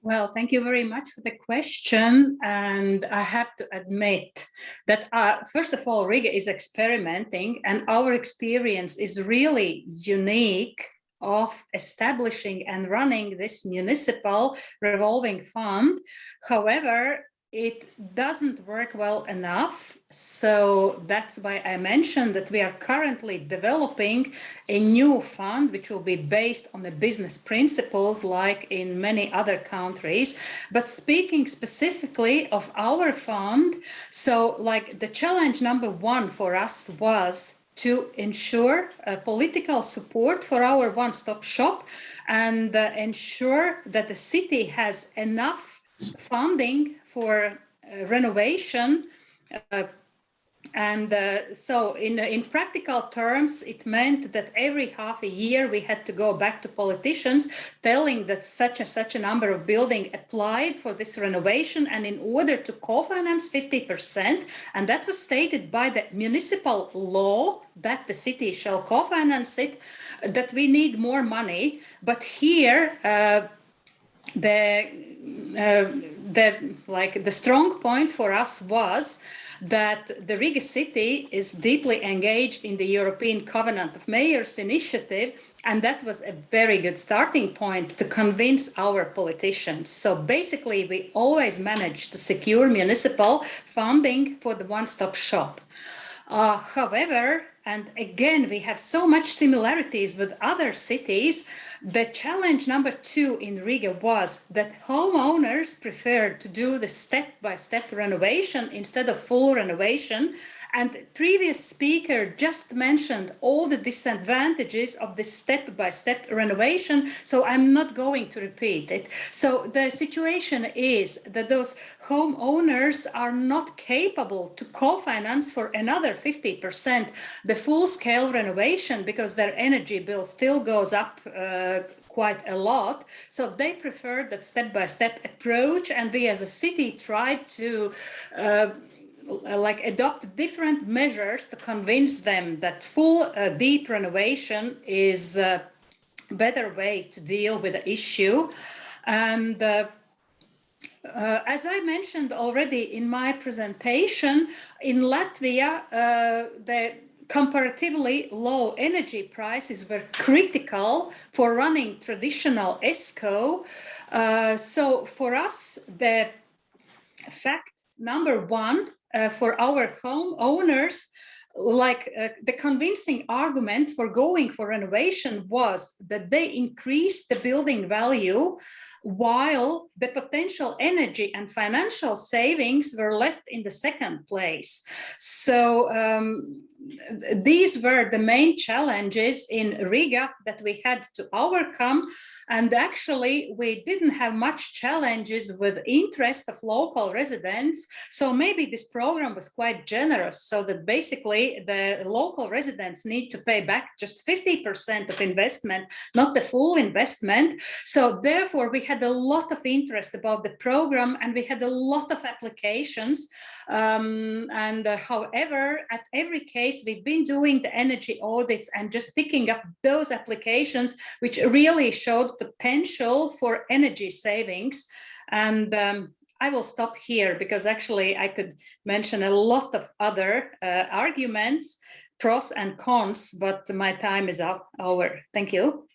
Well, thank you very much for the question. And I have to admit that, first of all, Riga is experimenting, and our experience is really unique of establishing and running this municipal revolving fund. However, it doesn't work well enough. So that's why I mentioned that we are currently developing a new fund, which will be based on the business principles like in many other countries. But speaking specifically of our fund, so like the challenge number one for us was to ensure political support for our one-stop shop and ensure that the city has enough funding for renovation. So in practical terms, it meant that every half a year we had to go back to politicians telling that such a number of buildings applied for this renovation, and in order to co-finance 50%, and that was stated by the municipal law that the city shall co-finance it, that we need more money. But here the strong point for us was that the Riga city is deeply engaged in the European Covenant of Mayors initiative, and that was a very good starting point to convince our politicians. So basically, we always managed to secure municipal funding for the one-stop shop. However, and again, we have so much similarities with other cities. The challenge number two in Riga was that homeowners preferred to do the step-by-step renovation instead of full renovation. And the previous speaker just mentioned all the disadvantages of this step-by-step renovation, so I'm not going to repeat it. So the situation is that those homeowners are not capable to co-finance for another 50% the full-scale renovation because their energy bill still goes up quite a lot. So they prefer that step-by-step approach, and we as a city tried to adopt different measures to convince them that full deep renovation is a better way to deal with the issue. And as I mentioned already in my presentation, in Latvia, the comparatively low energy prices were critical for running traditional ESCO. So for us, the fact number one for our homeowners, the convincing argument for going for renovation was that they increased the building value while the potential energy and financial savings were left in the second place. So these were the main challenges in Riga that we had to overcome. And actually, we didn't have much challenges with interest of local residents. So maybe this program was quite generous, so that basically the local residents need to pay back just 50% of investment, not the full investment. So therefore, we had a lot of interest about the program, and we had a lot of applications. However, at every case, we've been doing the energy audits and just picking up those applications which really showed potential for energy savings. And I will stop here because actually I could mention a lot of other arguments, pros and cons, but my time is over. Thank you.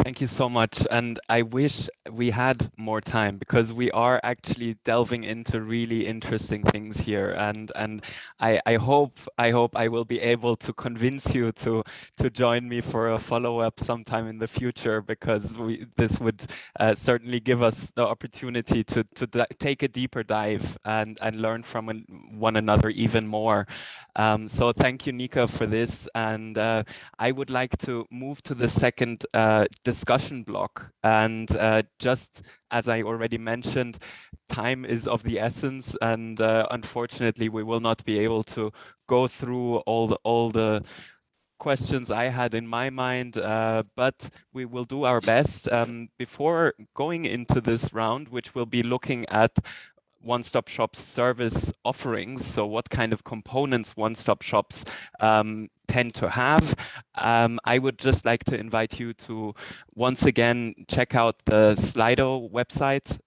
Thank you so much. And I wish we had more time because we are actually delving into really interesting things here. And I hope I will be able to convince you to join me for a follow-up sometime in the future, because this would certainly give us the opportunity to take a deeper dive and learn from one another even more. So thank you, Nika, for this. And I would like to move to the second discussion block. And just as I already mentioned, time is of the essence, and unfortunately, we will not be able to go through all the questions I had in my mind, but we will do our best. Before going into this round, which will be looking at one-stop shop service offerings, so what kind of components one-stop shops tend to have, I would just like to invite you to once again check out the Slido website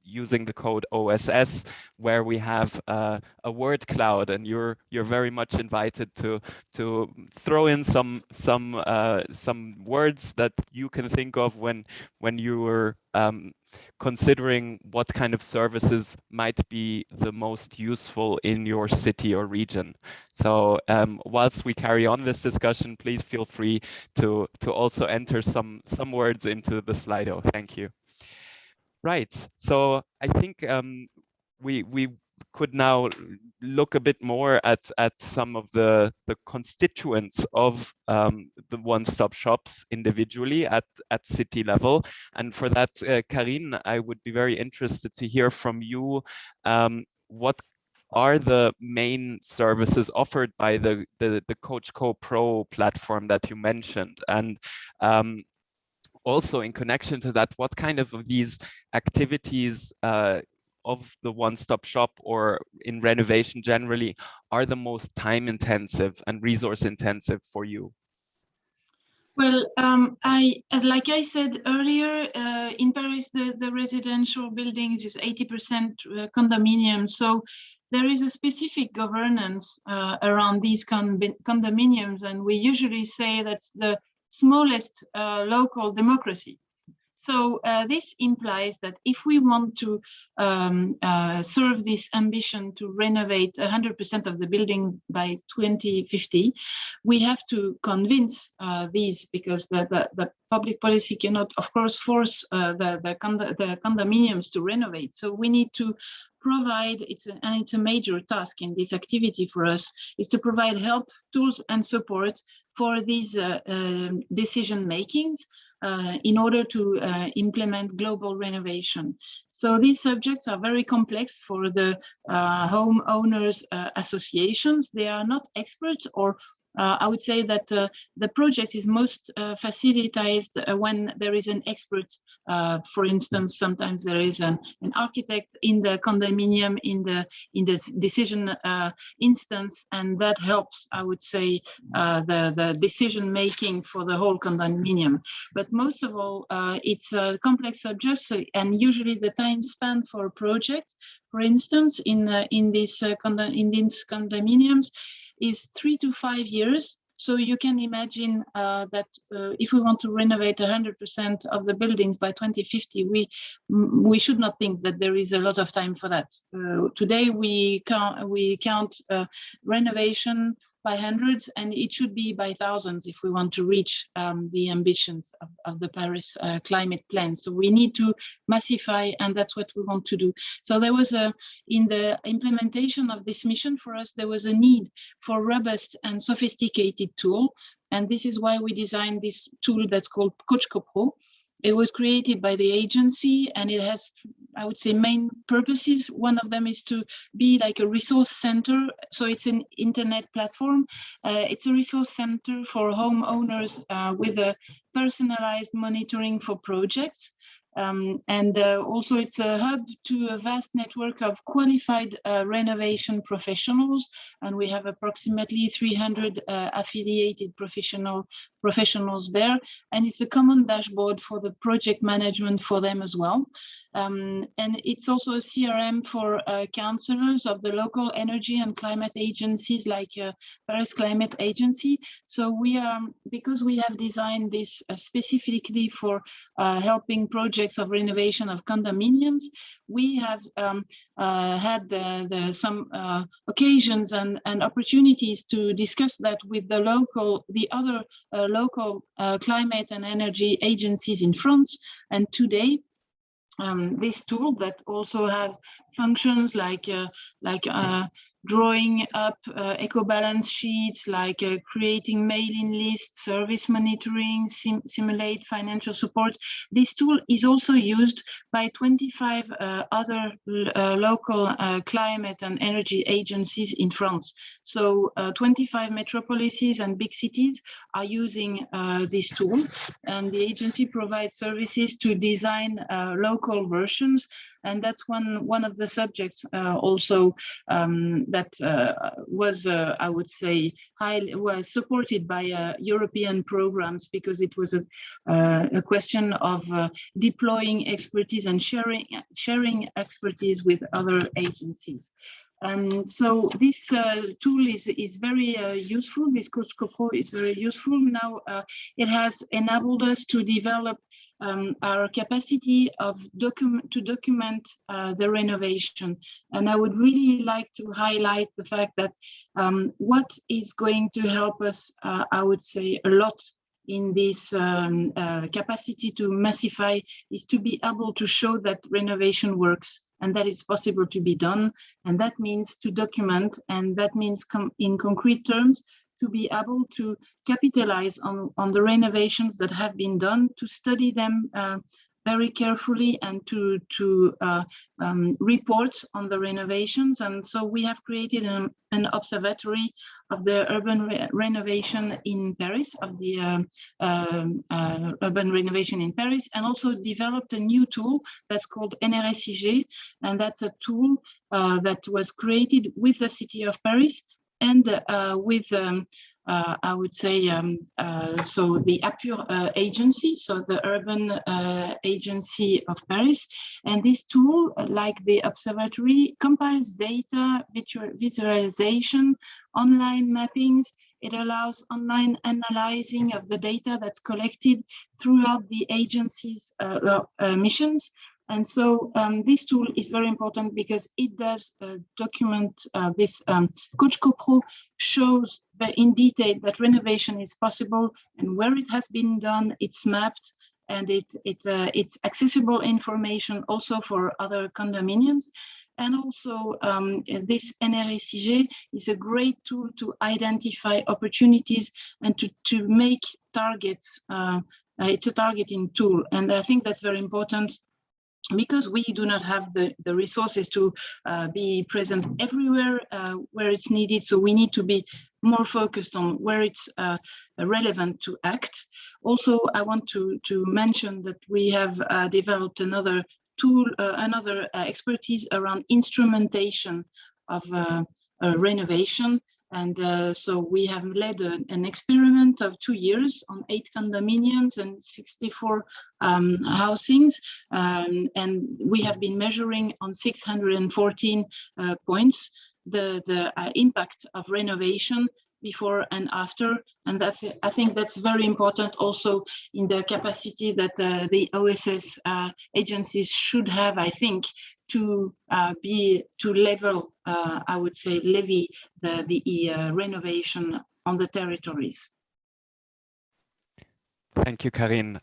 using the code OSS, where we have a word cloud, and you're very much invited to throw in some words that you can think of when you were considering what kind of services might be the most useful in your city or region. So whilst we carry on this discussion, please feel free to also enter some words into the Slido. Thank you. Right. So I think we could now look a bit more at some of the constituents of the one-stop shops individually at city level. And for that, Karine, I would be very interested to hear from you what are the main services offered by the CoachCo Pro platform that you mentioned, and also in connection to that, what kind of these activities of the one-stop shop or in renovation generally are the most time intensive and resource intensive for you? Well, like I said earlier, in Paris, the residential buildings is 80% condominium. So there is a specific governance around these condominiums, and we usually say that's the smallest local democracy. So this implies that if we want to serve this ambition to renovate 100% of the building by 2050, we have to convince these, because the public policy cannot, of course, force the condominiums to renovate. So we need to provide, and it's a major task in this activity for us, is to provide help, tools, and support for these decision makings in order to implement global renovation. So these subjects are very complex for the homeowners associations. They are not experts, or I would say that the project is most facilitated when there is an expert. For instance, sometimes there is an architect in the condominium in the decision instance, and that helps, I would say, the decision making for the whole condominium. But most of all, it's a complex subject, and usually the time span for a project, for instance, in these condominiums, is 3 to 5 years. So you can imagine that if we want to renovate 100% of the buildings by 2050, we should not think that there is a lot of time for that. Today we count renovation by hundreds, and it should be by thousands if we want to reach the ambitions of the Paris climate plan. So we need to massify, and that's what we want to do. So there was in the implementation of this mission for us, there was a need for robust and sophisticated tool. And this is why we designed this tool that's called CoachCo Pro. It was created by the agency, and it has, I would say, main purposes. One of them is to be like a resource center. So it's an internet platform. It's a resource center for homeowners with a personalized monitoring for projects. And also it's a hub to a vast network of qualified renovation professionals. And we have approximately 300 affiliated professionals there. And it's a common dashboard for the project management for them as well. And it's also a CRM for councillors of the local energy and climate agencies like Paris Climate Agency. So we are, because we have designed this specifically for helping projects of renovation of condominiums, we have had some occasions and opportunities to discuss that with the other local climate and energy agencies in France. And today, this tool that also has functions like drawing up eco balance sheets, like creating mailing lists, service monitoring, simulate financial support. This tool is also used by 25 other local climate and energy agencies in France. So 25 metropolises and big cities are using this tool, and the agency provides services to design local versions. And that's one of the subjects also that was, I would say, was supported by European programs, because it was a question of deploying expertise and sharing expertise with other agencies. So this tool is very useful. This Coach CoPro is very useful. Now it has enabled us to develop our capacity to document the renovation. And I would really like to highlight the fact that what is going to help us, I would say, a lot in this capacity to massify is to be able to show that renovation works and that it's possible to be done. And that means to document, and that means in concrete terms, to be able to capitalize on the renovations that have been done, to study them very carefully, and to report on the renovations. And so we have created an observatory of the urban renovation in Paris, of the urban renovation in Paris, and also developed a new tool that's called NRSIG. And that's a tool that was created with the city of Paris and with I would say, so the APUR agency, so the urban agency of Paris. And this tool, like the observatory, compiles data, visualization, online mappings. It allows online analyzing of the data that's collected throughout the agency's missions. And so this tool is very important because it does document this. Coach CoPro shows in detail that renovation is possible, and where it has been done, it's mapped, and it's accessible information also for other condominiums. And also this NRSIG is a great tool to identify opportunities and to make targets. It's a targeting tool, and I think that's very important, because we do not have the resources to be present everywhere where it's needed. So we need to be more focused on where it's relevant to act. Also, I want to mention that we have developed another tool, another expertise around instrumentation of renovation. And so we have led an experiment of 2 years on 8 condominiums and 64 housings. And we have been measuring on 614 points the impact of renovation before and after. And that, I think that's very important also in the capacity that the OSS agencies should have, I think, to level, I would say, levy the renovation on the territories. Thank you, Karine.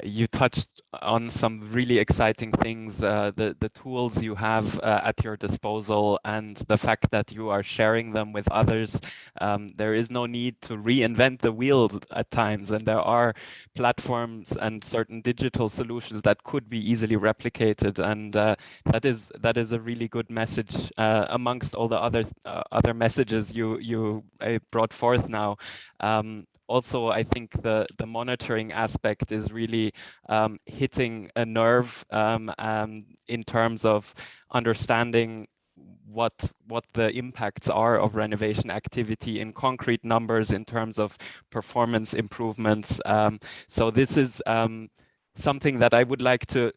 You touched on some really exciting things, the tools you have at your disposal and the fact that you are sharing them with others. There is no need to reinvent the wheels at times, and there are platforms and certain digital solutions that could be easily replicated, and that is a really good message amongst all the other messages you brought forth now. Also, I think the monitoring aspect is really hitting a nerve in terms of understanding what the impacts are of renovation activity in concrete numbers in terms of performance improvements. So this is something that I would like to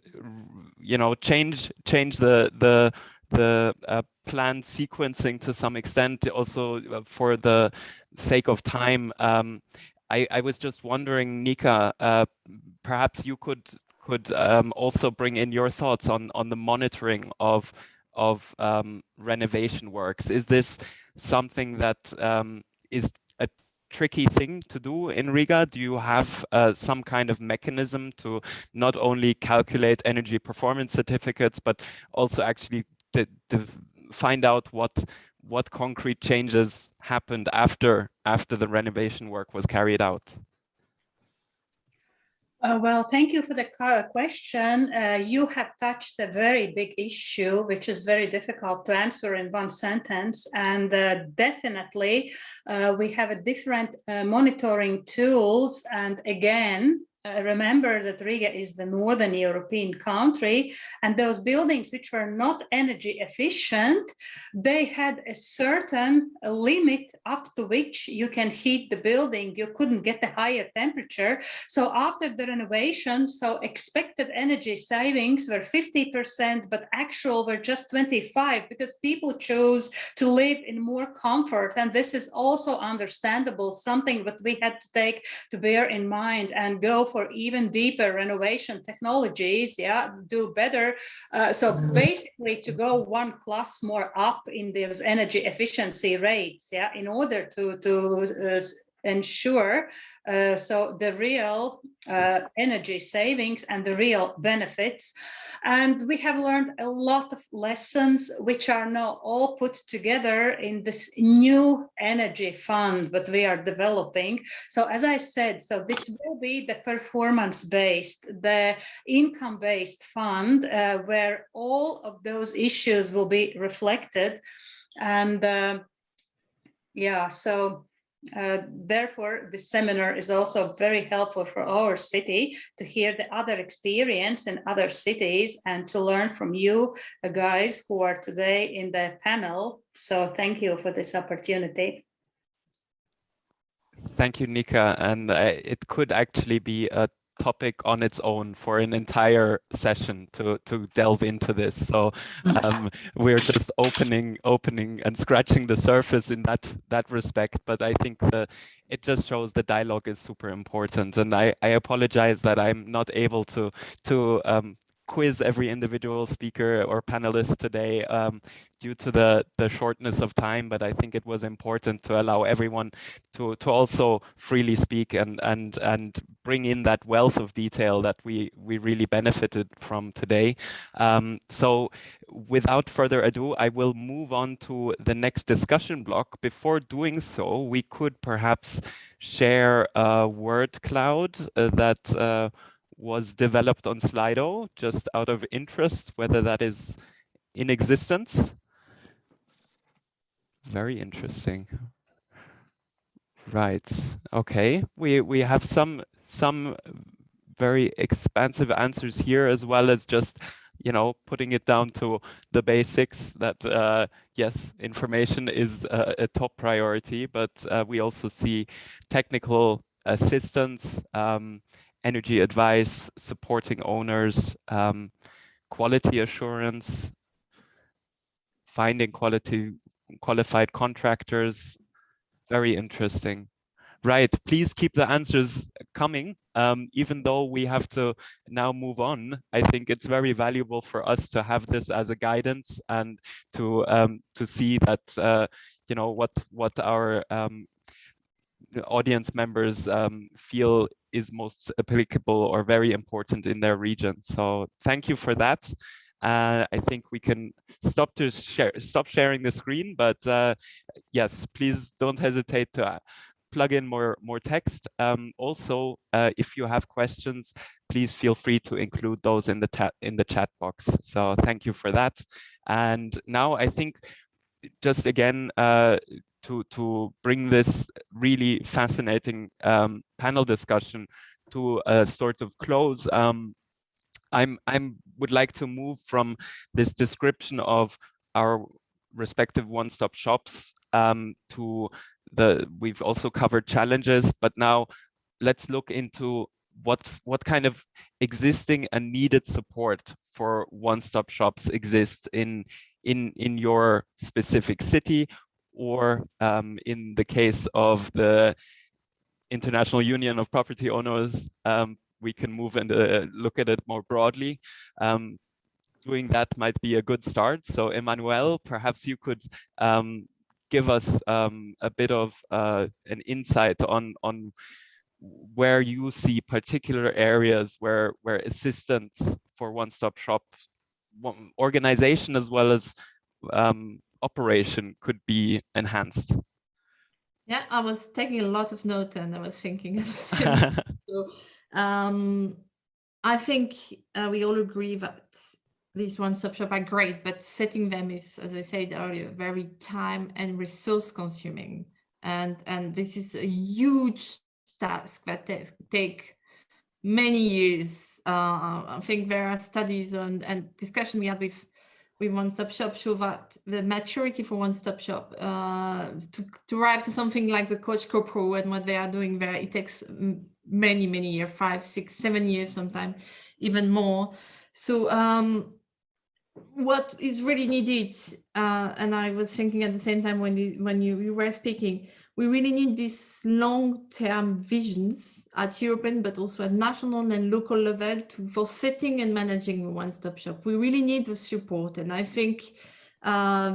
you know, change the planned sequencing to some extent, also for the sake of time. I was just wondering, Nika, perhaps you could also bring in your thoughts on the monitoring of renovation works. Is this something that is a tricky thing to do in Riga? Do you have some kind of mechanism to not only calculate energy performance certificates, but also actually to find out what concrete changes happened after the renovation work was carried out? Well, thank you for the question. You have touched a very big issue, which is very difficult to answer in one sentence. And definitely, we have a different monitoring tools. And again, remember that Riga is the northern European country, and those buildings which were not energy efficient, they had a certain limit up to which you can heat the building. You couldn't get a higher temperature. So after the renovation, so expected energy savings were 50%, but actual were just 25%, because people chose to live in more comfort. And this is also understandable, something that we had to take to bear in mind and go for even deeper renovation technologies, do better. So basically to go one class more up in those energy efficiency rates, in order to ensure so the real energy savings and the real benefits. And we have learned a lot of lessons, which are now all put together in this new energy fund that we are developing. So as I said, so this will be the performance-based, the income-based fund, where all of those issues will be reflected. And so therefore, this seminar is also very helpful for our city to hear the other experience in other cities and to learn from you guys who are today in the panel. So thank you for this opportunity. Thank you, Nika. And it could actually be a topic on its own for an entire session to delve into this. So we're just opening and scratching the surface in that respect. But I think it just shows the dialogue is super important. And I apologize that I'm not able to quiz every individual speaker or panelist today due to the shortness of time, but I think it was important to allow everyone to also freely speak and bring in that wealth of detail that we really benefited from today. So without further ado, I will move on to the next discussion block. Before doing so, we could perhaps share a word cloud that was developed on Slido, just out of interest, whether that is in existence. Very interesting. Right. Okay. We have some very expansive answers here, as well as just, you know, putting it down to the basics that yes, information is a top priority, but we also see technical assistance, energy advice, supporting owners, quality assurance, finding qualified contractors. Very interesting. Right, please keep the answers coming. Even though we have to now move on, I think it's very valuable for us to have this as a guidance and to see that you know, what our audience members feel is most applicable or very important in their region. So thank you for that. I think we can stop sharing the screen, but yes, please don't hesitate to plug in more text. Also, if you have questions, please feel free to include those in the chat box. So thank you for that. And now I think just again to bring this really fascinating panel discussion to a sort of close, I would like to move from this description of our respective one-stop shops to we've also covered challenges, but now let's look into what kind of existing and needed support for one-stop shops exist in your specific city, or in the case of the International Union of Property Owners, we can move and look at it more broadly. Doing that might be a good start. So Emmanuel, perhaps you could give us a bit of an insight on where you see particular areas where assistance for one-stop shop organization as well as operation could be enhanced. Yeah, I was taking a lot of notes and I was thinking at the same time. So, I think we all agree that these one-stop shops are great, but setting them is, as I said earlier, very time and resource consuming. And this is a huge task that take many years. I think there are studies and discussion we had with one-stop shop show that the maturity for one-stop shop to arrive to something like the Coach Co-Pro and what they are doing there, it takes many years, 5, 6, 7 years, sometimes even more. So what is really needed, and I was thinking at the same time when you were speaking, we really need these long-term visions at European, but also at national and local level for setting and managing a one-stop shop. We really need the support, and I think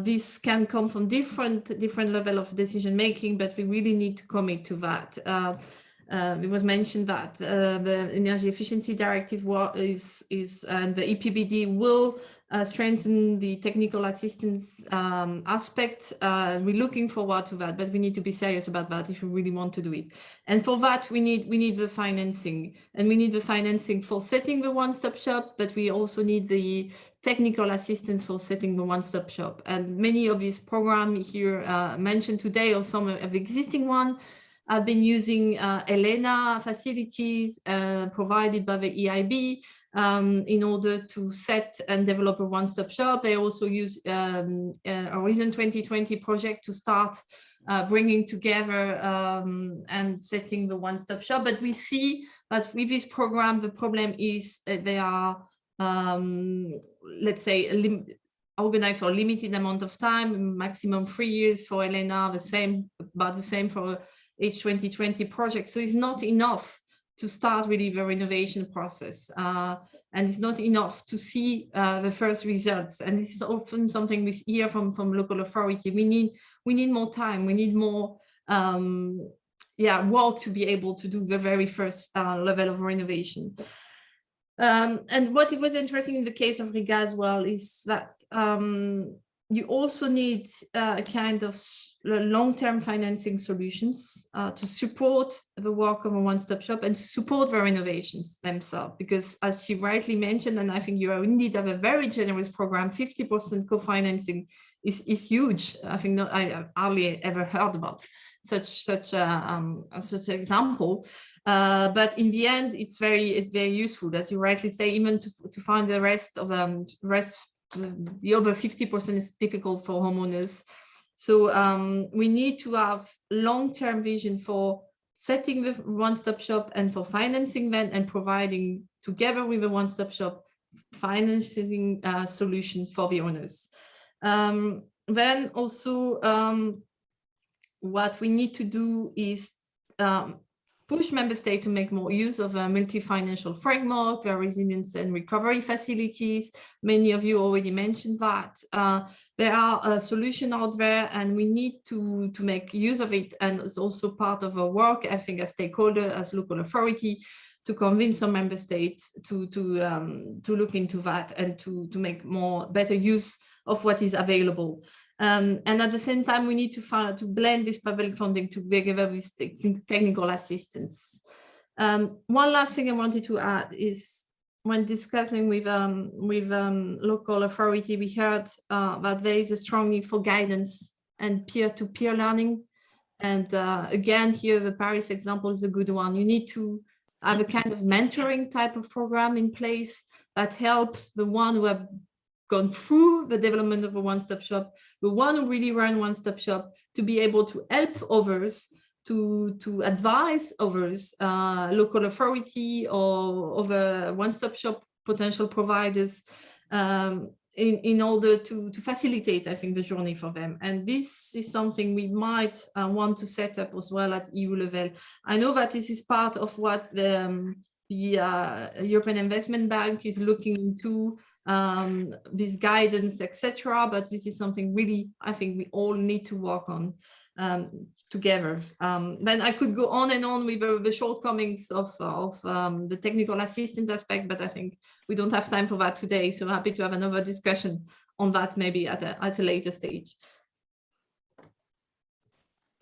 this can come from different level of decision making, but we really need to commit to that. It was mentioned that the Energy Efficiency Directive is and the EPBD will strengthen the technical assistance aspect. We're looking forward to that, but we need to be serious about that if we really want to do it. And for that, we need the financing, and we need the financing for setting the one-stop shop, but we also need the technical assistance for setting the one-stop shop. And many of these programs here mentioned today, or some of the existing one, I've been using ELENA facilities provided by the EIB in order to set and develop a one-stop shop. They also use Horizon 2020 project to start bringing together and setting the one-stop shop. But we see that with this program, the problem is they are, let's say, organized for a limited amount of time, maximum 3 years for ELENA, about the same for H2020 project. So it's not enough to start really the renovation process, and it's not enough to see the first results. And this is often something we hear from local authority. We need more time. We need more work to be able to do the very first level of renovation. And what it was interesting in the case of Riga as well is that you also need a kind of long-term financing solutions to support the work of a one-stop shop and to support the renovations themselves. Because as she rightly mentioned, and I think you indeed have a very generous program, 50% co-financing is huge. I think I hardly ever heard about such an example. But in the end, it's very useful, as you rightly say, even to find the rest of the other 50% is difficult for homeowners. So we need to have long-term vision for setting the one-stop shop and for financing them and providing together with the one-stop shop financing solution for the owners. Then also what we need to do is push member states to make more use of a multi-financial framework, their resilience and recovery facilities. Many of you already mentioned that. There are a solution out there and we need to make use of it. And it's also part of our work, I think, as stakeholder, as local authority, to convince some member states to look into that and to make better use of what is available. And at the same time, we need to blend this public funding together with technical assistance. One last thing I wanted to add is when discussing with local authority, we heard that there is a strong need for guidance and peer-to-peer learning. And again, here the Paris example is a good one. You need to have a kind of mentoring type of program in place that helps the one who have gone through the development of a one-stop shop, the one who really run one-stop shop, to be able to help others to advise others, local authority or other one-stop shop potential providers, in order to facilitate, I think, the journey for them. And this is something we might want to set up as well at EU level. I know that this is part of what the European Investment Bank is looking into, this guidance, etc. But this is something really, I think, we all need to work on together. Then I could go on and on with the shortcomings of the technical assistance aspect, but I think we don't have time for that today. So happy to have another discussion on that maybe at a later stage.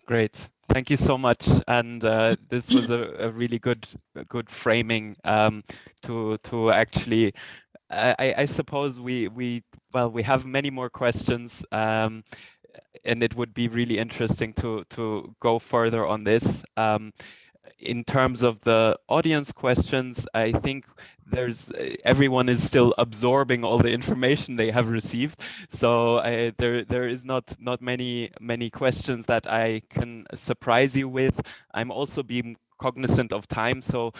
Great, thank you so much. And this was a really good framing to actually. I suppose we have many more questions. And it would be really interesting to go further on this. In terms of the audience questions, I think everyone is still absorbing all the information they have received. So there is not many questions that I can surprise you with. I'm also being cognizant of time, so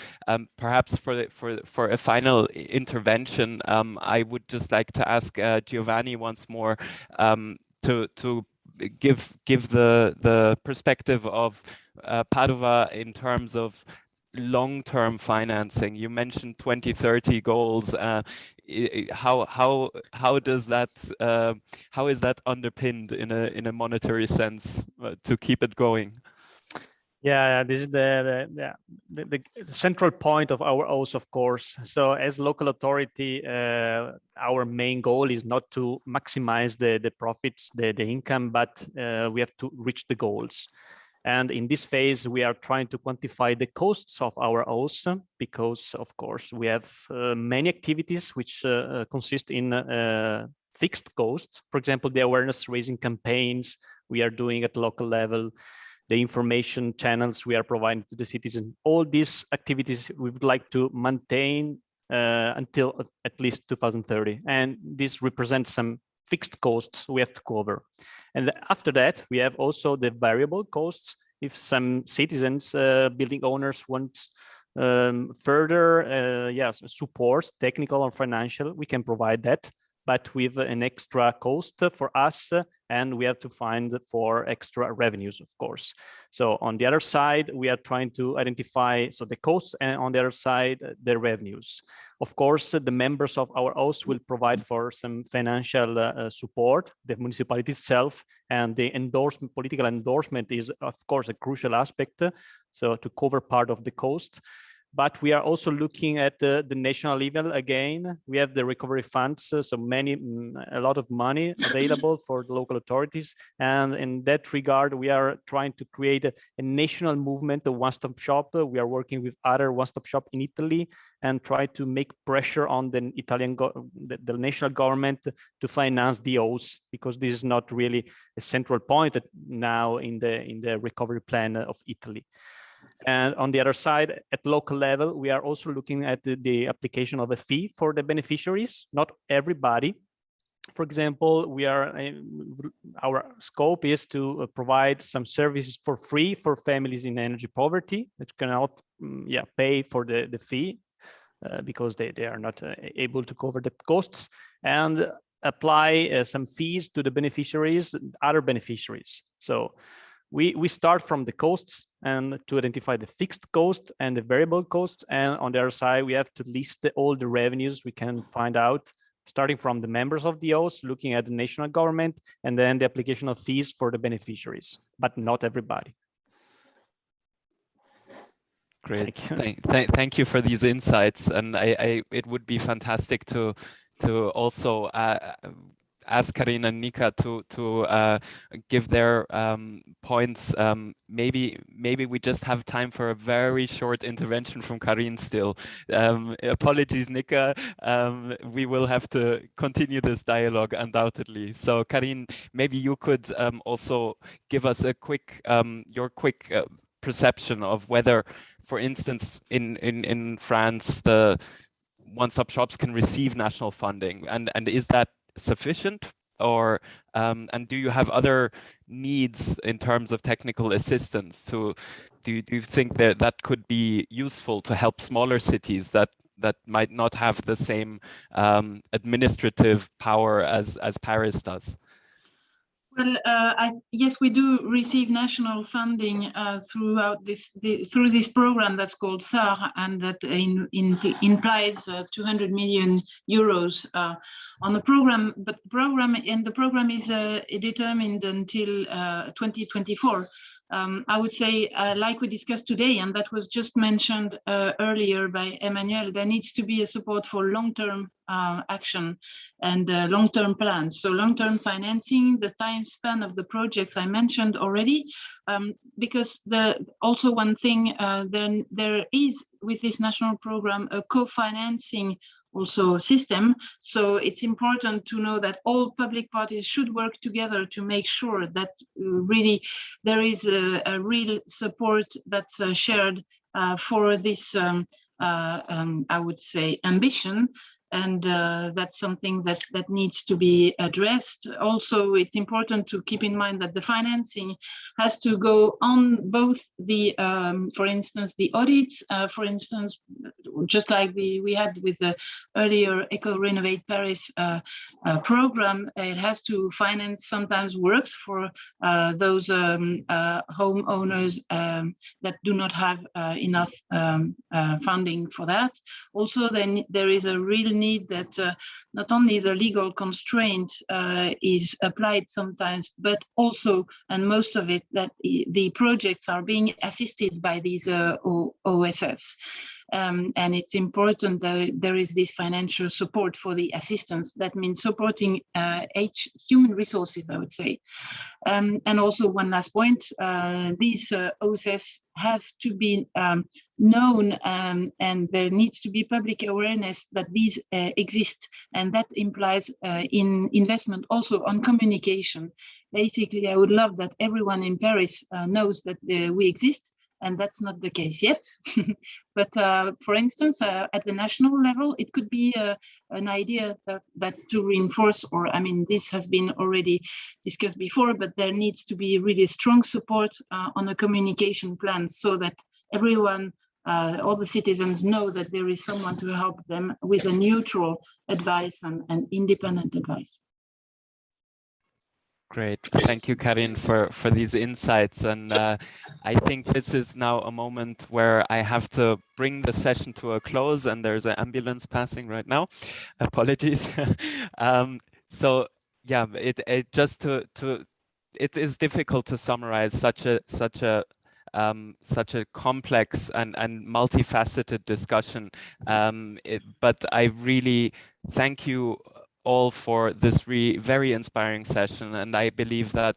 perhaps for a final intervention, I would just like to ask Giovanni once more to give the perspective of Padova in terms of long-term financing. You mentioned 2030 goals. How does that how is that underpinned in a monetary sense to keep it going? Yeah, this is the central point of our oath, of course. So as local authority, our main goal is not to maximize the profits, the income, but we have to reach the goals. And in this phase, we are trying to quantify the costs of our oath, because, of course, we have many activities which consist in fixed costs. For example, the awareness raising campaigns we are doing at local level, the information channels we are providing to the citizens. All these activities we would like to maintain until at least 2030. And this represents some fixed costs we have to cover. And after that, we have also the variable costs. If some citizens, building owners want further support, technical or financial, we can provide that, but with an extra cost for us, and we have to find for extra revenues, of course. So on the other side, we are trying to identify the costs, and on the other side, the revenues. Of course, the members of our host will provide for some financial support, the municipality itself, and the endorsement, political endorsement is, of course, a crucial aspect, so to cover part of the cost. But we are also looking at the national level again. We have the recovery funds, so a lot of money available for the local authorities. And in that regard, we are trying to create a national movement, a one-stop shop. We are working with other one-stop shop in Italy and try to make pressure on the the national government to finance the OS, because this is not really a central point now in the recovery plan of Italy. And on the other side, at local level, we are also looking at the application of a fee for the beneficiaries, not everybody. For example, our scope is to provide some services for free for families in energy poverty that cannot pay for the fee because they are not able to cover the costs, and apply some fees to the beneficiaries, other beneficiaries. So we start from the costs and to identify the fixed cost and the variable costs. And on the other side, we have to list all the revenues we can find out, starting from the members of the OS, looking at the national government, and then the application of fees for the beneficiaries, but not everybody. Great, thank you for these insights. And it would be fantastic to also ask Karin and Nika to give their points. Maybe we just have time for a very short intervention from Karin still. Apologies, Nika. We will have to continue this dialogue undoubtedly. So Karin, maybe you could also give us a quick, your quick perception of whether, for instance, in France, the one-stop shops can receive national funding, and is that sufficient or and do you have other needs in terms of technical assistance? Do you think that that could be useful to help smaller cities that might not have the same administrative power as Paris does? Well, yes, we do receive national funding throughout through this program that's called SAR, and that implies 200 million euros on the program. But the program is determined until 2024. I would say, like we discussed today, and that was just mentioned earlier by Emmanuel, there needs to be a support for long-term action and long-term plans. So long-term financing, the time span of the projects I mentioned already, because also one thing, there is with this national program a co-financing also system. So it's important to know that all public parties should work together to make sure that really there is a real support that's shared for this, I would say, ambition. And that's something that needs to be addressed. Also, it's important to keep in mind that the financing has to go on both the, for instance, the audits, for instance, just like we had with the earlier Eco Renovate Paris program. It has to finance sometimes works for those homeowners that do not have enough funding for that. Also, then there is a real need that not only the legal constraint is applied sometimes, but also, and most of it, that the projects are being assisted by these OSS. And it's important that there is this financial support for the assistance. That means supporting human resources, I would say. And also one last point, these OSS have to be known, and there needs to be public awareness that these exist, and that implies in investment also on communication. Basically, I would love that everyone in Paris knows that we exist, and that's not the case yet. But for instance, at the national level, it could be an idea that to reinforce, or I mean, this has been already discussed before, but there needs to be really strong support on a communication plan so that everyone, all the citizens know that there is someone to help them with a neutral advice and independent advice. Great, thank you, Karin, for these insights. And I think this is now a moment where I have to bring the session to a close, and there's an ambulance passing right now. Apologies. So yeah, it is difficult to summarize such a complex and multifaceted discussion. But I really thank you all for this very inspiring session, and I believe that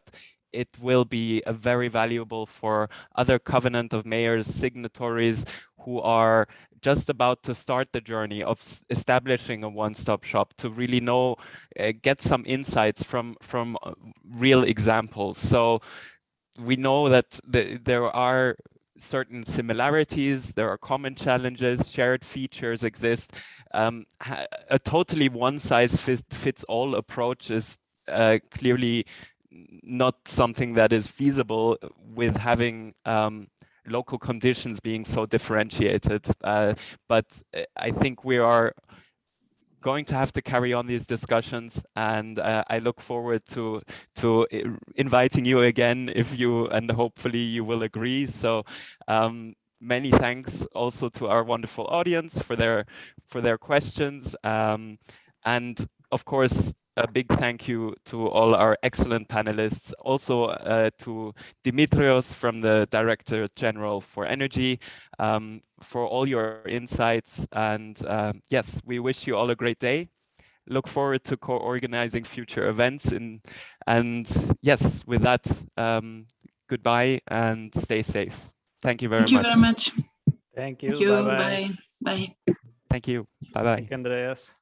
it will be very valuable for other Covenant of Mayors signatories who are just about to start the journey of establishing a one-stop shop, to really know, get some insights from real examples. So we know that there are certain similarities, there are common challenges, shared features exist. A totally one-size-fits-all approach is clearly not something that is feasible with having local conditions being so differentiated. But I think we are going to have to carry on these discussions, and I look forward to inviting you again if you, and hopefully you will agree. So many thanks also to our wonderful audience for their questions, and of course a big thank you to all our excellent panelists, also to Dimitrios from the Director General for Energy, for all your insights. And yes, we wish you all a great day. Look forward to co-organizing future events. And yes, with that, goodbye and stay safe. Thank you very much. Thank you very much. Thank you. Thank you. Bye-bye. Bye. Bye. Thank you. Bye-bye. Thank you, Andreas.